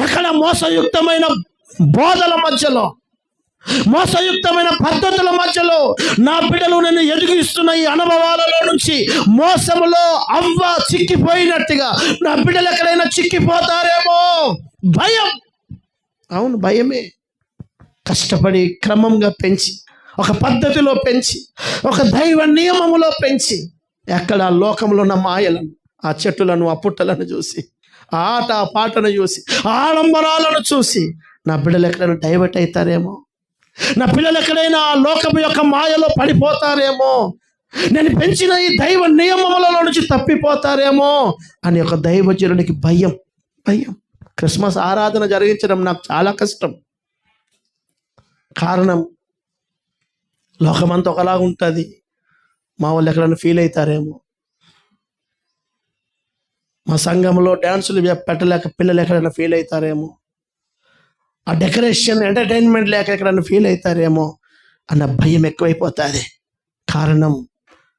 ఎక్కడ మోసయుక్తమైన బోధల మధ్యలో, మోసయుక్తమైన పద్ధతుల మధ్యలో నా బిడ్డలు నన్ను ఎదుగిస్తున్న ఈ అనుభవాలలో నుంచి మోసములో అవ్వ చిక్కిపోయినట్టుగా నా బిడ్డలు ఎక్కడైనా చిక్కిపోతారేమో భయం. అవును, భయమే. కష్టపడి క్రమంగా పెంచి, ఒక పద్ధతిలో పెంచి, ఒక దైవ నియమములో పెంచి, ఎక్కడ లోకంలో ఉన్న మాయలను, ఆ చెట్టులను, ఆ పుట్టలను చూసి, ఆ ఆట ఆ పాటను చూసి, ఆడంబరాలను చూసి నా బిడ్డలు ఎక్కడైనా డైవర్ట్ అవుతారేమో, నా పిల్లలు ఎక్కడైనా ఆ లోకము యొక్క మాయలో పడిపోతారేమో, నేను పెంచిన ఈ దైవ నియమములలో నుంచి తప్పిపోతారేమో అని ఒక దైవజనుడికి భయం. భయం. క్రిస్మస్ ఆరాధన జరిగించడం నాకు చాలా కష్టం. కారణం, లోకమంతా ఒకలాగా ఉంటుంది. మా వాళ్ళు ఎక్కడైనా ఫీల్ అవుతారేమో, మా సంఘంలో డ్యాన్సులు పెట్టలేక పిల్లలు ఎక్కడైనా ఫీల్ అవుతారేమో, ఆ డెకరేషన్ ఎంటర్టైన్మెంట్ లేక ఎక్కడైనా ఫీల్ అవుతారేమో అన్న భయం ఎక్కువైపోతుంది. కారణం,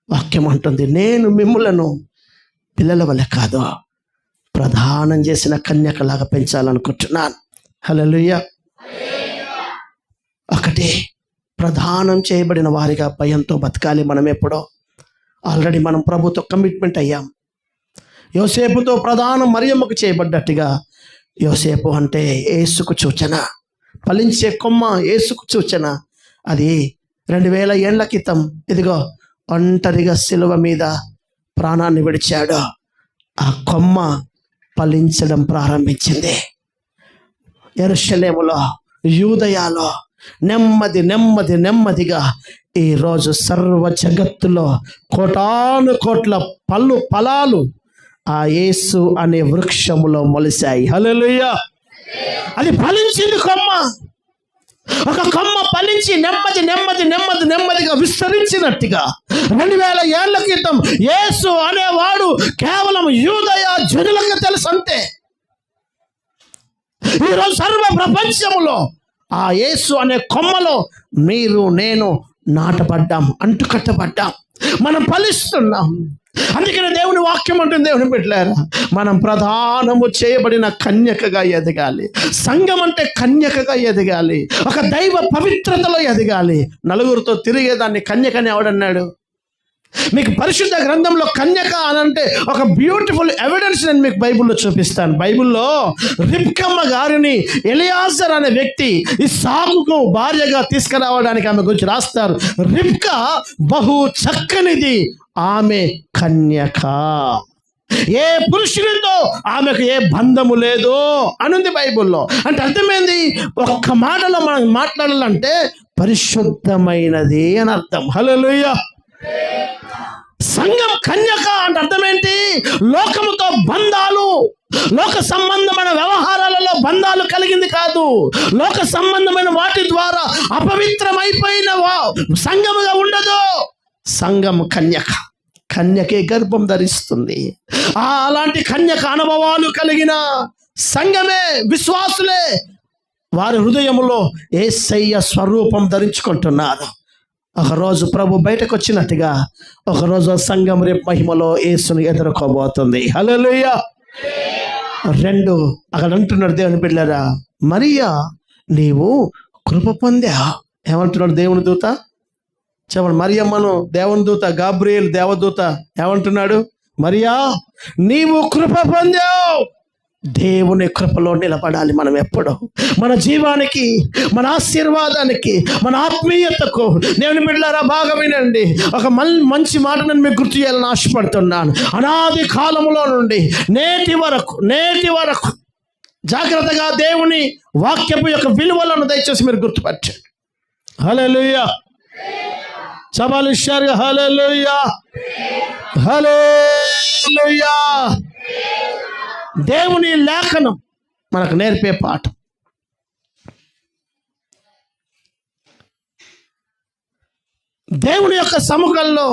వాక్యం అంటుంది, నేను మిమ్ములను పిల్లల వల్ల కాదు, ప్రదానం చేసిన కన్యకలాగా పెంచాలనుకుంటున్నాను. హల్లెలూయా. ఒకటే, ప్రదానం చేయబడిన వారిగా భయంతో బతకాలి. మనం ఎప్పుడో ఆల్రెడీ మనం ప్రభుతో కమిట్మెంట్ అయ్యాం. యోసేపుతో ప్రధానం మరియమ్మకు చేయబడ్డట్టుగా, యోసేపు అంటే యేసుకు సూచన, ఫలించే కొమ్మ యేసుకు సూచన. అది 2000 ఏళ్ల క్రితం ఇదిగో ఒంటరిగా సిలువ మీద ప్రాణాన్ని విడిచాడు. ఆ కొమ్మ ఫలించడం ప్రారంభించింది. యెరూషలేములో, యూదయాలో నెమ్మదిగా ఈరోజు సర్వ జగత్తులో కోటాను కోట్ల ఫలాలు ఆ యేసు అనే వృక్షములో మొలిశాయి. హల్లెలూయా. అది ఫలించింది కొమ్మ. ఒక కొమ్మ ఫలించి నెమ్మదిగా విస్తరించినట్టుగా 2000 ఏళ్ల క్రితం యేసు అనేవాడు కేవలం యూదయ జనులకు తెలుసు అంతే. ఈరోజు సర్వ ప్రపంచములో ఆ యేసు అనే కొమ్మలో మీరు నేను నాటబడ్డాం, అంటుకట్టబడ్డాం, మనం ఫలిస్తున్నాం. అందుకనే దేవుని వాక్యం ఉంటుంది, దేవుని బిడ్డలారా, మనం ప్రధానము చేయబడిన కన్యకగా ఎదగాలి. సంఘం అంటే కన్యకగా ఎదగాలి, ఒక దైవ పవిత్రతలో ఎదగాలి. నలుగురితో తిరిగేదాన్ని కన్యకని ఎవడన్నాడు? మీకు పరిశుద్ధ గ్రంథంలో కన్యక అని అంటే ఒక బ్యూటిఫుల్ ఎవిడెన్స్ నేను మీకు బైబిల్లో చూపిస్తాను. బైబిల్లో రిబ్కమ్మ గారిని ఎలియాజర్ అనే వ్యక్తి ఇస్సాకుకు భార్యగా తీసుకురావడానికి ఆమె గురించి రాస్తారు. రిబ్కా బహు చక్కనిది, ఆమె కన్యక, ఏ పురుషునితో ఆమెకు ఏ బంధము లేదు అనుంది బైబిల్లో. అంటే అర్థమైంది, ఒక్క మాటలో మనం మాట్లాడాలంటే పరిశుద్ధమైనది అని అర్థం. హల్లెలూయా. సంఘం కన్యక అంటే అర్థం ఏంటి? లోకముతో బంధాలు, లోక సంబంధమైన వ్యవహారాలలో బంధాలు కలిగింది కాదు, లోక సంబంధమైన వాటి ద్వారా అపవిత్రమైపోయిన సంఘముగా ఉండదు. సంఘం కన్యక, కన్యకే గర్భం ధరిస్తుంది. అలాంటి కన్యక అనుభవాలు కలిగిన సంఘమే, విశ్వాసులే వారి హృదయములో యేసయ్య స్వరూపం ధరించుకుంటున్నారు. ఒకరోజు ప్రభు బయటకు వచ్చినట్టుగా ఒకరోజు సంఘం రేపు మహిమలో యేసును ఎదుర్కోబోతుంది. హల్లెలూయా. 2 అక్కడ అంటున్నాడు దేవుని బిడ్డలారా, మరియా నీవు కృప పొందా. ఏమంటున్నాడు దేవుని దూత? చెప్పండి. మరియమ్మను దేవుని దూత గాబ్రియేల్ దేవదూత ఏమంటున్నాడు? మరియా నీవు కృప పొందావు. దేవుని కృపలో నిలబడాలి మనం ఎప్పుడో. మన జీవానికి, మన ఆశీర్వాదానికి, మన ఆత్మీయతకు. దేవుని బిడ్డలారా బాగా వినండి, ఒక మంచి మాట నేను మీకు గుర్తు చేయాలని ఆశపడుతున్నాను. అనాది కాలములో నుండి నేటి వరకు జాగ్రత్తగా దేవుని వాక్యపు యొక్క విలువలను దయచేసి మీరు గుర్తుపట్టండి. హల్లెలూయా. సవాలు ఇచ్చారు. హల్లెలూయా, హల్లెలూయా. దేవుని లేఖనం మనకు నేర్పే పాఠం. దేవుని యొక్క సముఖంలో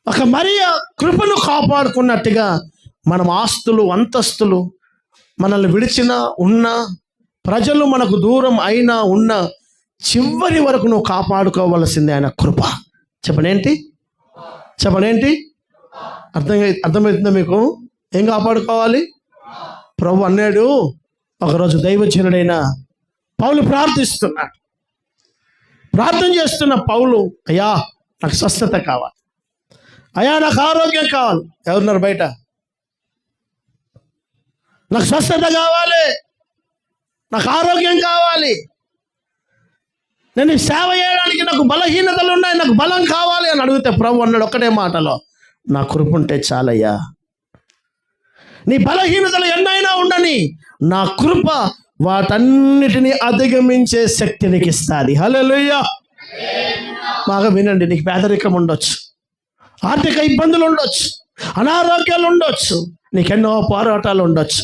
ఒక మరియ కృపను కాపాడుకున్నట్టుగా మనం ఆస్తులు అంతస్తులు మనల్ని విడిచిన ఉన్న ప్రజలు మనకు దూరం అయినా ఉన్న చివరి వరకు నువ్వు కాపాడుకోవలసింది ఆయన కృప. చెప్పనేంటి? అర్థమవుతుందా మీకు? ఏం కాపాడుకోవాలి? ప్రభు అన్నాడు, ఒకరోజు దైవజనుడైన పౌలు ప్రార్థన చేస్తున్న పౌలు, అయ్యా నాకు స్వస్థత కావాలి, అయ్యా నాకు ఆరోగ్యం కావాలి. ఎవరున్నారు బయట? నాకు స్వస్థత కావాలి, నాకు ఆరోగ్యం కావాలి, నేను సేవ చేయడానికి నాకు బలహీనతలు ఉన్నాయి, నాకు బలం కావాలి అని అడిగితే ప్రభు అన్నాడు ఒక్కటే మాటలో, నా కృప ఉంటే చాలయ్యా. నీ బలహీనతలు ఎన్నైనా ఉండని, నా కృప వాటన్నిటినీ అధిగమించే శక్తి నీకు ఇస్తుంది. హల్లెలూయా. బాగా వినండి. నీకు పేదరికం ఉండొచ్చు, ఆర్థిక ఇబ్బందులు ఉండొచ్చు, అనారోగ్యాలు ఉండొచ్చు, నీకెన్నో పోరాటాలు ఉండొచ్చు.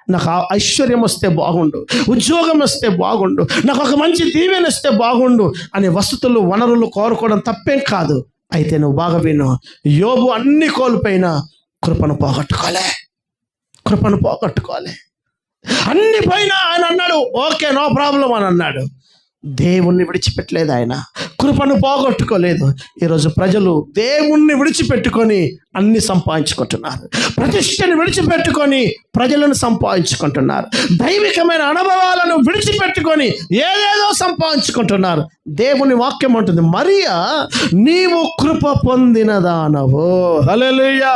నాకు ఐశ్వర్యం వస్తే బాగుండు, ఉద్యోగం వస్తే బాగుండు, నాకు ఒక మంచి దీవెన వస్తే బాగుండు అనే వసతులు వనరులు కోరుకోవడం తప్పేం కాదు. అయితే నువ్వు బాగా విను, యోబు అన్ని కోల్పోయినా కృపను పోగొట్టుకోలే. అన్ని పోయినా ఆయన అన్నాడు ఓకే నో ప్రాబ్లం అని అన్నాడు. దేవుణ్ణి విడిచిపెట్టలేదు, ఆయన కృపను పోగొట్టుకోలేదు. ఈరోజు ప్రజలు దేవుణ్ణి విడిచిపెట్టుకొని అన్ని సంపాదించుకుంటున్నారు, ప్రతిష్టని విడిచిపెట్టుకొని ప్రజలను సంపాదించుకుంటున్నారు, దైవికమైన అనుభవాలను విడిచిపెట్టుకొని ఏదేదో సంపాదించుకుంటున్నారు. దేవుని వాక్యం అంటుంది, మరియా నీవు కృప పొందినదానవు. హల్లెలూయా.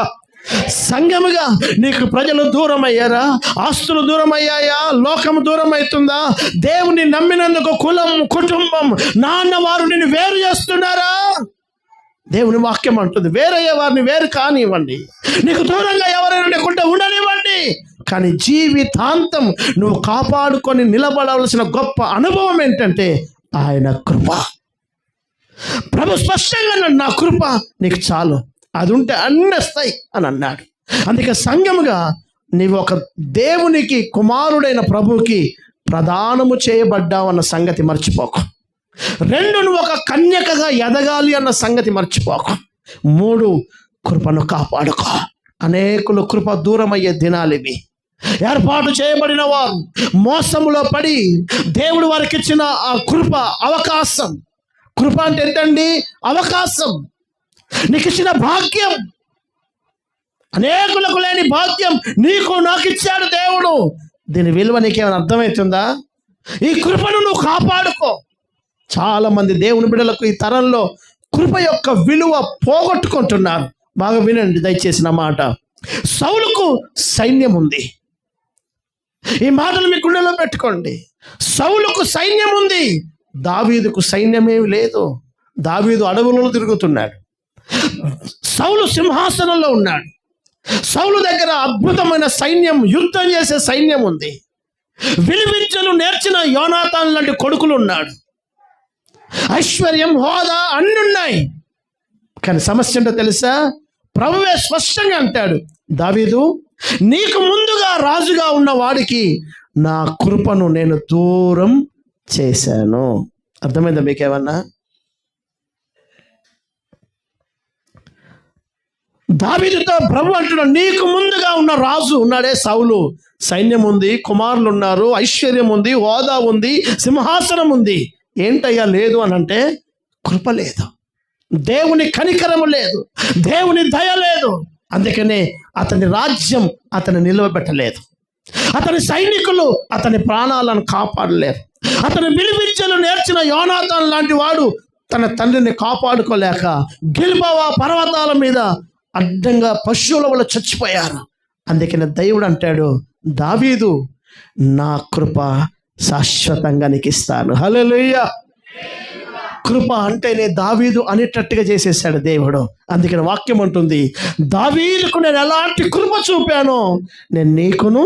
సంఘముగా నీకు ప్రజలు దూరం అయ్యారా? ఆస్తులు దూరం అయ్యాయా? లోకం దూరం అవుతుందా? దేవుని నమ్మినందుకు కులం, కుటుంబం, నాన్న వారు నిన్ను వేరు చేస్తున్నారా? దేవుని వాక్యం అంటుంది, వేరయ్యే వారిని వేరు కానివ్వండి, నీకు దూరంగా ఎవరైనా లేకుంటే ఉండనివ్వండి, కానీ జీవితాంతం నువ్వు కాపాడుకొని నిలబడవలసిన గొప్ప అనుభవం ఏంటంటే ఆయన కృప. ప్రభు స్పష్టంగా నా కృప నీకు చాలు, అది ఉంటే అన్నీ వస్తాయి అని అన్నాడు. అందుకే సంఘముగా నీవు ఒక దేవునికి కుమారుడైన ప్రభువుకి ప్రదానము చేయబడ్డావు అన్న సంగతి మర్చిపోకు. 2 నువ్వు ఒక కన్యకగా ఎదగాలి అన్న సంగతి మర్చిపోకు. 3 కృపను కాపాడుకో. అనేకులు కృప దూరమయ్యే దినాలు ఇవి. ఏర్పాటు చేయబడిన వారు మోసములో పడి దేవుడు వారికి ఇచ్చిన ఆ కృప, అవకాశం. కృప అంటే ఏంటండి? అవకాశం, నీకు ఇచ్చిన భాగ్యం. అనేకులకు లేని భాగ్యం నీకు నాకు ఇచ్చాడు దేవుడు. దీని విలువ నీకేమైనా అర్థమవుతుందా? ఈ కృపను నువ్వు కాపాడుకో. చాలా మంది దేవుని బిడ్డలకు ఈ తరంలో కృప యొక్క విలువ పోగొట్టుకుంటున్నారు. బాగా వినండి దయచేసి నా మాట. సౌలుకు సైన్యం ఉంది. ఈ మాటలు మీ గుండెలో పెట్టుకోండి. సౌలుకు సైన్యం ఉంది, దావీదుకు సైన్యమేమి లేదు. దావీదు అడవులలో తిరుగుతున్నాడు, సౌలు సింహాసనంలో ఉన్నాడు. సౌలు దగ్గర అద్భుతమైన సైన్యం, యుద్ధం చేసే సైన్యం ఉంది. విలువిద్యలు నేర్చిన యోనాతాన్ లాంటి కొడుకులు ఉన్నాడు. ఐశ్వర్యం, హోదా అన్ని ఉన్నాయి. కానీ సమస్య ఏంటో తెలుసా? ప్రభువే స్పష్టంగా అంటాడు, దావీదు నీకు ముందుగా రాజుగా ఉన్న వాడికి నా కృపను నేను దూరం చేశాను. అర్థమైందా మీకేమన్నా? దావీదుతో ప్రభు అంటున్నాడు, నీకు ముందుగా ఉన్న రాజు ఉన్నాడే సౌలు, సైన్యం ఉంది, కుమారులు ఉన్నారు, ఐశ్వర్యం ఉంది, హోదా ఉంది, సింహాసనం ఉంది. ఏంటయ్యా లేదు అని అంటే కృప లేదు, దేవుని కనికరము లేదు, దేవుని దయ లేదు. అందుకనే అతని రాజ్యం అతని నిలవబెట్టలేదు, అతని సైనికులు అతని ప్రాణాలను కాపాడలేరు. అతని విలువిద్యలు నేర్చిన యోనాతాన్ లాంటి వాడు తన తండ్రిని కాపాడుకోలేక గిల్బోవ పర్వతాల మీద అడ్డంగా పశువుల వల్ల చచ్చిపోయారు. అందుకని దేవుడు అంటాడు, దావీదు నా కృప శాశ్వతంగా నీకు ఇస్తాను. హల్లెలూయా. కృప అంటేనే దావీదు అనేటట్టుగా చేసేసాడు దేవుడు. అందుకని వాక్యం అంటుంది, దావీదుకు నేను ఎలాంటి కృప చూపానో నేను నీకును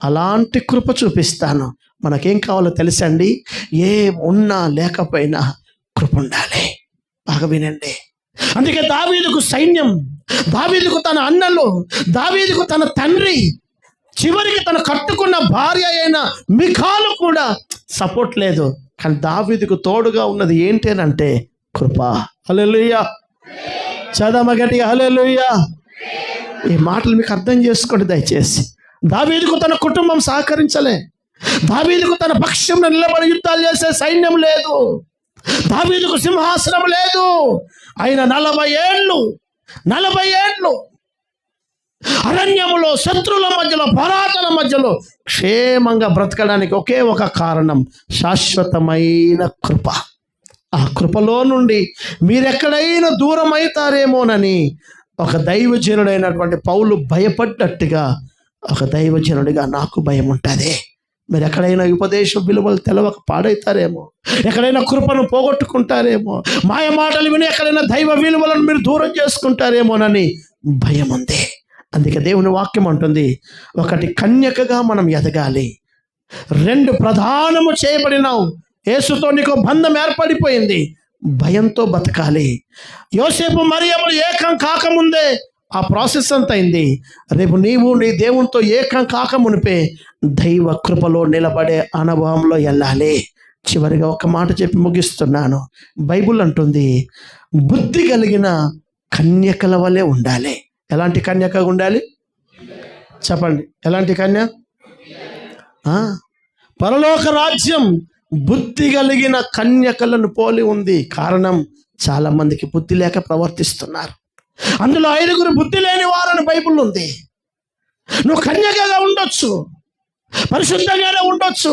అలాంటి కృప చూపిస్తాను. మనకేం కావాలో తెలుసండి? ఏం ఉన్నా లేకపోయినా కృప ఉండాలి. బాగా వినండి. అందుకే దావీదుకు సైన్యం, దావీదుకు తన అన్నలు, దావీదుకు తన తండ్రి, చివరికి తను కట్టుకున్న భార్య అయిన మిఖాలు కూడా సపోర్ట్ లేదు. కానీ దావీదుకు తోడుగా ఉన్నది ఏంటి అని అంటే కృప. హల్లెలూయా. చదమ గట్టిగా హల్లెలూయా. ఈ మాటలు మీకు అర్థం చేసుకోండి దయచేసి. దావీదుకు తన కుటుంబం సహకరించలే. దావీదుకు తన పక్షంలో నిలబడి యుద్ధాలు చేసే సైన్యం లేదు. దావీదుకు సింహాసనం లేదు. ఆయన 40 ఏళ్ళు అరణ్యములో, శత్రువుల మధ్యలో, పరాతల మధ్యలో క్షేమంగా బ్రతకడానికి ఒకే ఒక కారణం, శాశ్వతమైన కృప. ఆ కృపలో నుండి మీరెక్కడైనా దూరం అవుతారేమోనని ఒక దైవజనుడైనటువంటి పౌలు భయపడ్డట్టుగా ఒక దైవజనుడిగా నాకు భయం ఉంటుంది. మీరు ఎక్కడైనా ఉపదేశం విలువలు తెలవక పాడైతారేమో, ఎక్కడైనా కృపను పోగొట్టుకుంటారేమో, మాయ మాటలు విని ఎక్కడైనా దైవ విలువలను మీరు దూరం చేసుకుంటారేమోనని భయం ఉంది. అందుకే దేవుని వాక్యం అంటుంది, ఒకటి కన్యకగా మనం ఎదగాలి, 2 ప్రధానము చేయబడినావు, యేసుతో నీకు బంధం ఏర్పడిపోయింది, భయంతో బతకాలి. యోసేపు మరియమ్మలు ఏకం కాకముందే ఆ ప్రాసెస్ అంత అయింది. రేపు నీవు నీ దేవునితో ఏకం కాకమునిపే దైవ కృపలో నిలబడే అనుభవంలో వెళ్ళాలి. చివరిగా ఒక మాట చెప్పి ముగిస్తున్నాను. బైబుల్ అంటుంది, బుద్ధి కలిగిన కన్యకల వలె ఉండాలి. ఎలాంటి కన్యకగా ఉండాలి చెప్పండి? ఎలాంటి కన్య? పరలోక రాజ్యం బుద్ధి కలిగిన కన్యకలను పోలి ఉంది. కారణం, చాలా మందికి బుద్ధి లేక ప్రవర్తిస్తున్నారు. అందులో 5 బుద్ధి లేని వారని బైబిల్ ఉంది. నువ్వు కన్యకగా ఉండొచ్చు, పరిశుద్ధంగానే ఉండొచ్చు,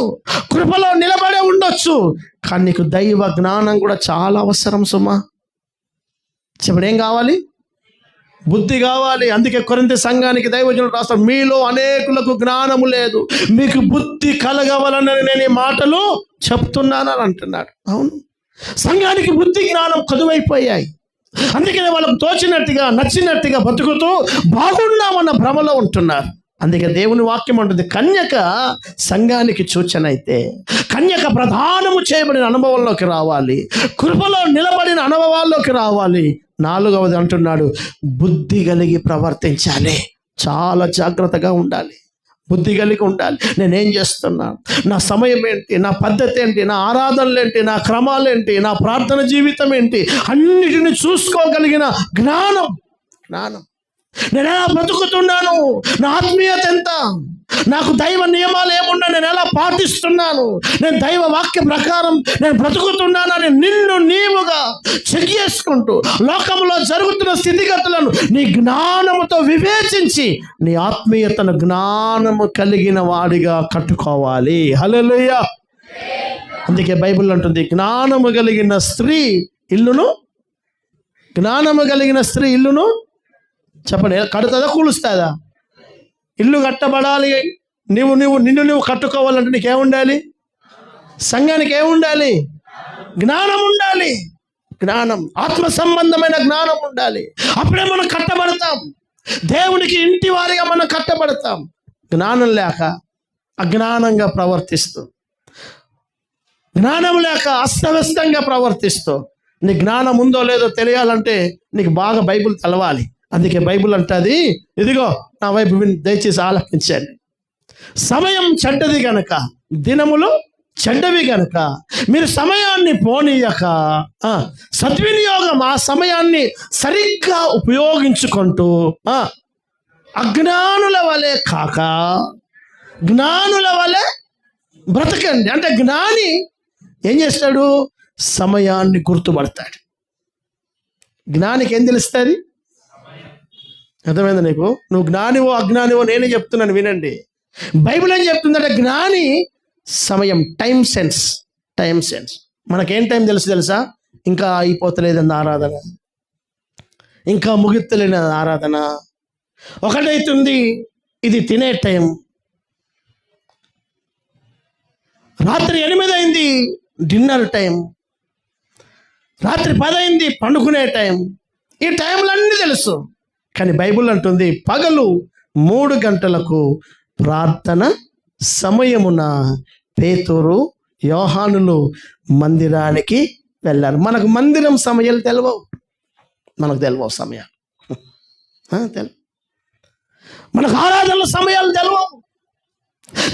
కృపలో నిలబడే ఉండొచ్చు, కానీ నీకు దైవ జ్ఞానం కూడా చాలా అవసరం సుమా. చెప్పండి, ఏం కావాలి? బుద్ధి కావాలి. అందుకే కొరింథీ సంఘానికి దైవజనుడు రాస్తాడు, మీలో అనేకులకు జ్ఞానము లేదు, మీకు బుద్ధి కలగవలనని నేను ఈ మాటలు చెప్తున్నానని అంటున్నాడు. అవును, సంఘానికి బుద్ధి జ్ఞానం కదువైపోయాయి. అందుకనే వాళ్ళకు తోచినట్టుగా నచ్చినట్టుగా బతుకుతూ బాగున్నామన్న భ్రమలో ఉంటున్నారు. అందుకే దేవుని వాక్యం అంటుంది, కన్యక సంఘానికి సూచన అయితే కన్యక ప్రధానము చేయబడిన అనుభవంలోకి రావాలి, కృపలో నిలబడిన అనుభవాల్లోకి రావాలి. 4వది అంటున్నాడు, బుద్ధి కలిగి ప్రవర్తించాలి. చాలా జాగ్రత్తగా ఉండాలి, బుద్ధి కలిగి ఉండాలి. నేనేం చేస్తున్నా, నా సమయం ఏంటి, నా పద్ధతి ఏంటి, నా ఆరాధనలు ఏంటి, నా క్రమాలు ఏంటి, నా ప్రార్థన జీవితం ఏంటి, అన్నిటిని చూసుకోగలిగిన జ్ఞానం. నేను ఎలా బ్రతుకుతున్నాను, నా ఆత్మీయత ఎంత, నాకు దైవ నియమాలు ఏమున్నా నేను ఎలా పాటిస్తున్నాను, నేను దైవ వాక్య ప్రకారం నేను బ్రతుకుతున్నానని నిన్ను నీవుగా చెక్ చేసుకుంటూ లోకంలో జరుగుతున్న స్థితిగతులను నీ జ్ఞానముతో వివేచించి నీ ఆత్మీయతను జ్ఞానము కలిగిన వాడిగా కట్టుకోవాలి. హల్లెలూయా. అందుకే బైబిల్ అంటుంది, జ్ఞానము కలిగిన స్త్రీ ఇల్లును చెప్పండి, కడుతుందా కూలుస్తుందా? ఇల్లు కట్టబడాలి. నిన్ను కట్టుకోవాలంటే నీకేముండాలి? సంఘానికి ఏముండాలి? జ్ఞానం ఉండాలి. జ్ఞానం, ఆత్మ సంబంధమైన జ్ఞానం ఉండాలి. అప్పుడే మనం కట్టబడతాం, దేవునికి ఇంటి వారిగా మనం కట్టబడతాం. జ్ఞానం లేక అజ్ఞానంగా ప్రవర్తిస్తూ, జ్ఞానం లేక అస్తవ్యస్తంగా ప్రవర్తిస్తూ, నీ జ్ఞానం ఉందో లేదో తెలియాలంటే నీకు బాగా బైబిల్ తెలవాలి. అందుకే బైబిల్ అంటది, ఇదిగో నా వైపు దయచేసి ఆలకించండి, సమయం చెడ్డది గనక, దినములు చెడ్డవి గనక మీరు సమయాన్ని పోనీయక సద్వినియోగం, ఆ సమయాన్ని సరిగ్గా ఉపయోగించుకుంటూ అజ్ఞానుల వలె కాక జ్ఞానుల వలె బ్రతకండి. అంటే జ్ఞాని ఏం చేస్తాడు? సమయాన్ని గుర్తుపడతాడు. జ్ఞానికి ఏం తెలుస్తుంది? అర్థమైందా నీకు? నువ్వు జ్ఞానివో అజ్ఞానివో నేనే చెప్తున్నాను, వినండి. బైబిల్ ఏం చెప్తుందంటే జ్ఞాని సమయం, టైం సెన్స్. మనకేం టైం తెలుసా? ఇంకా అయిపోతలేదన్న ఆరాధన, ఇంకా ముగిత్తలేని ఆరాధన, ఒకటైతుంది ఇది తినే టైం, రాత్రి 8 అయింది డిన్నర్ టైం, రాత్రి 10 అయింది పండుకునే టైం. ఈ టైంలన్నీ తెలుసు. కానీ బైబిల్ అంటుంది, పగలు 3 గంటలకు ప్రార్థన సమయమున పేతురు, యోహానులు మందిరానికి వెళ్ళారు. మనకు మందిరం సమయాలు తెలియవు, మనకు తెలియవు సమయాలు, మనకు ఆరాధనల సమయాలు తెలియవు,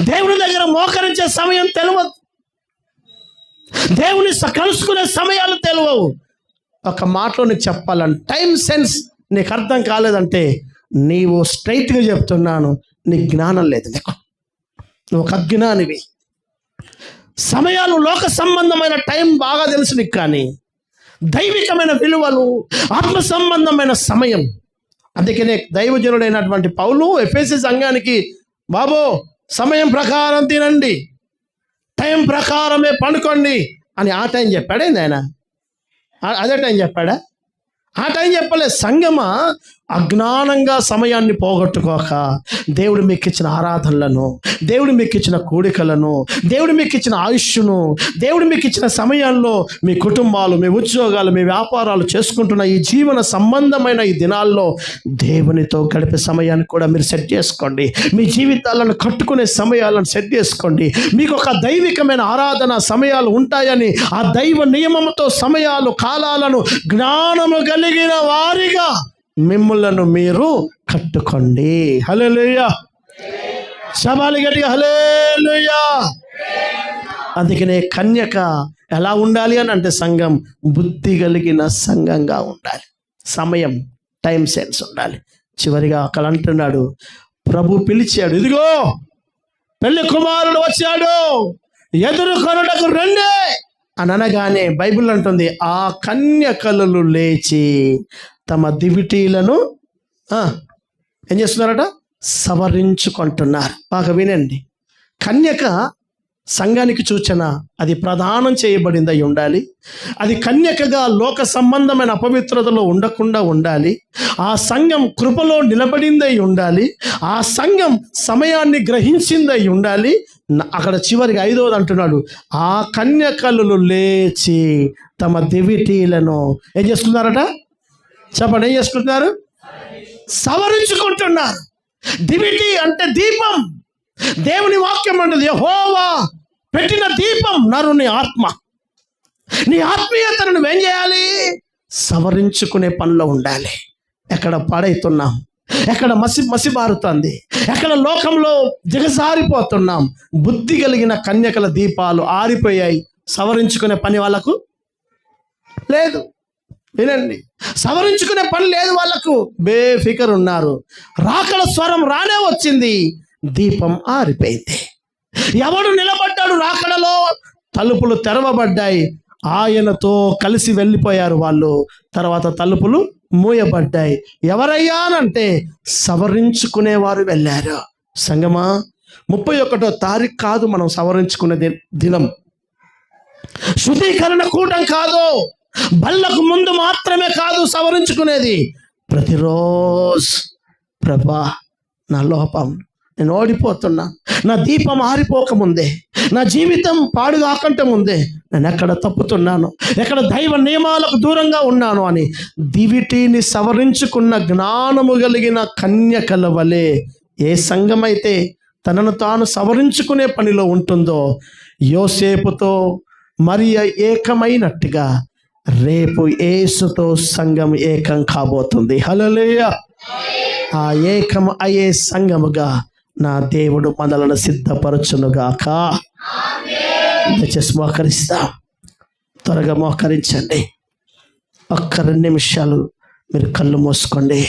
దేవుని దగ్గర మోకరించే సమయం తెలియదు, దేవుని కలుసుకునే సమయాలు తెలియవు. ఒక మాటలో నీకు చెప్పాలంటే టైం సెన్స్ నీకు అర్థం కాలేదంటే నీవు స్ట్రైట్గా చెప్తున్నాను, నీకు జ్ఞానం లేదు, నువ్వు ఒక అజ్ఞానివి. సమయాలు లోక సంబంధమైన టైం బాగా తెలుసు నీకు, కానీ దైవికమైన విలువలు, ఆత్మ సంబంధమైన సమయం. అందుకనే దైవజనుడైనటువంటి పౌలు ఎఫెసీ సంఘానికి, బాబో సమయం ప్రకారం తినండి, టైం ప్రకారమే పండుకోండి అని ఆ టైం చెప్పాడేంది ఆయన? అదే టైం చెప్పాడా? ఆ టైం చెప్పలేదు. సంగమా, అజ్ఞానంగా సమయాన్ని పోగొట్టుకోక దేవుడు మీకు ఇచ్చిన ఆరాధనలను, దేవుడు మీకు ఇచ్చిన కూడికలను, దేవుడు మీకు ఇచ్చిన ఆయుష్ను, దేవుడు మీకు ఇచ్చిన సమయాల్లో మీ కుటుంబాలు, మీ ఉద్యోగాలు, మీ వ్యాపారాలు చేసుకుంటున్న ఈ జీవన సంబంధమైన ఈ దినాల్లో దేవునితో గడిపే సమయాన్ని కూడా మీరు సెట్ చేసుకోండి. మీ జీవితాలను కట్టుకునే సమయాలను సెట్ చేసుకోండి. మీకు ఒక దైవికమైన ఆరాధన సమయాలు ఉంటాయని ఆ దైవ నియమంతో సమయాలు, కాలాలను జ్ఞానము కలిగిన వారిగా మిమ్ములను మీరు కట్టుకోండి. హల్లెలూయా, శబాలి గట్టిగా హల్లెలూయా. అందుకనే కన్యక ఎలా ఉండాలి అని అంటే సంఘం బుద్ధి కలిగిన సంఘంగా ఉండాలి. సమయం, టైం సెన్స్ ఉండాలి. చివరిగా అక్కడ అంటున్నాడు, ప్రభు పిలిచాడు, ఇదిగో పెళ్లి కుమారుడు వచ్చాడు, ఎదుర్కొనుటకు రండి అని అనగానే బైబిల్ అంటుంది, ఆ కన్యకలు లేచి తమ దివిటీలను ఏం చేస్తున్నారట? సవరించుకుంటున్నారు. బాగా వినండి, కన్యక సంఘానికి సూచన. అది ప్రదానం చేయబడింది అయి ఉండాలి. అది కన్యకగా లోక సంబంధమైన అపవిత్రతలో ఉండకుండా ఉండాలి. ఆ సంఘం కృపలో నిలబడిందై ఉండాలి. ఆ సంఘం సమయాన్ని గ్రహించిందై ఉండాలి. అక్కడ చివరికి 5వది అంటున్నాడు, ఆ కన్యకలు లేచి తమ దివిటీలను ఏం చేసుకున్నారట? చెప్పండి, ఏం చేసుకుంటున్నారు? సవరించుకుంటున్నారు. దివిటి అంటే దీపం. దేవుని వాక్యం అంటుంది, యెహోవా పెట్టిన దీపం నరుని ఆత్మ. నీ ఆత్మీయతను నువ్వేం చేయాలి? సవరించుకునే పనిలో ఉండాలి. ఎక్కడ పాడైతున్నాం, ఎక్కడ మసిబారుతుంది, ఎక్కడ లోకంలో దిగజారిపోతున్నాం. బుద్ధి కలిగిన కన్యకల దీపాలు ఆరిపోయాయి. సవరించుకునే పని వాళ్ళకు లేదు. వినండి, సవరించుకునే పని లేదు వాళ్ళకు. బేఫికర్ ఉన్నారు. రాకల స్వరం రానే వచ్చింది, దీపం ఆరిపోయింది. ఎవడు నిలబడ్డాడు రాకడలో? తలుపులు తెరవబడ్డాయి, ఆయనతో కలిసి వెళ్ళిపోయారు వాళ్ళు. తర్వాత తలుపులు మూయబడ్డాయి. ఎవరయ్యానంటే సవరించుకునేవారు వెళ్ళారు. సంగమా, 31వ తారీఖు కాదు మనం సవరించుకునే దినం. శుద్ధీకరణ కూటం కాదు, బల్లకు ముందు మాత్రమే కాదు సవరించుకునేది. ప్రతిరోజు ప్రభా, నా లోపం, నేను ఓడిపోతున్నా, నా దీపం ఆరిపోకముందే, నా జీవితం పాడుగాకంటే ముందే నేను ఎక్కడ తప్పుతున్నాను, ఎక్కడ దైవ నియమాలకు దూరంగా ఉన్నాను అని దివిటీని సవరించుకున్న జ్ఞానము కలిగిన కన్యకల వలె ఏ సంఘమైతే తనను తాను సవరించుకునే పనిలో ఉంటుందో, యోసేపుతో మరియ ఏకమైనట్టుగా రేపు యేసుతో సంఘం ఏకం కాబోతుంది. హల్లెలూయా. ఆ ఏకం అయ్యే సంఘముగా నా దేవుడు మనలను సిద్ధపరచునుగాక. దయచేసి మోకరిస్తా, త్వరగా మోకరించండి. ఒక్క 2 నిమిషాలు మీరు కళ్ళు మూసుకోండి.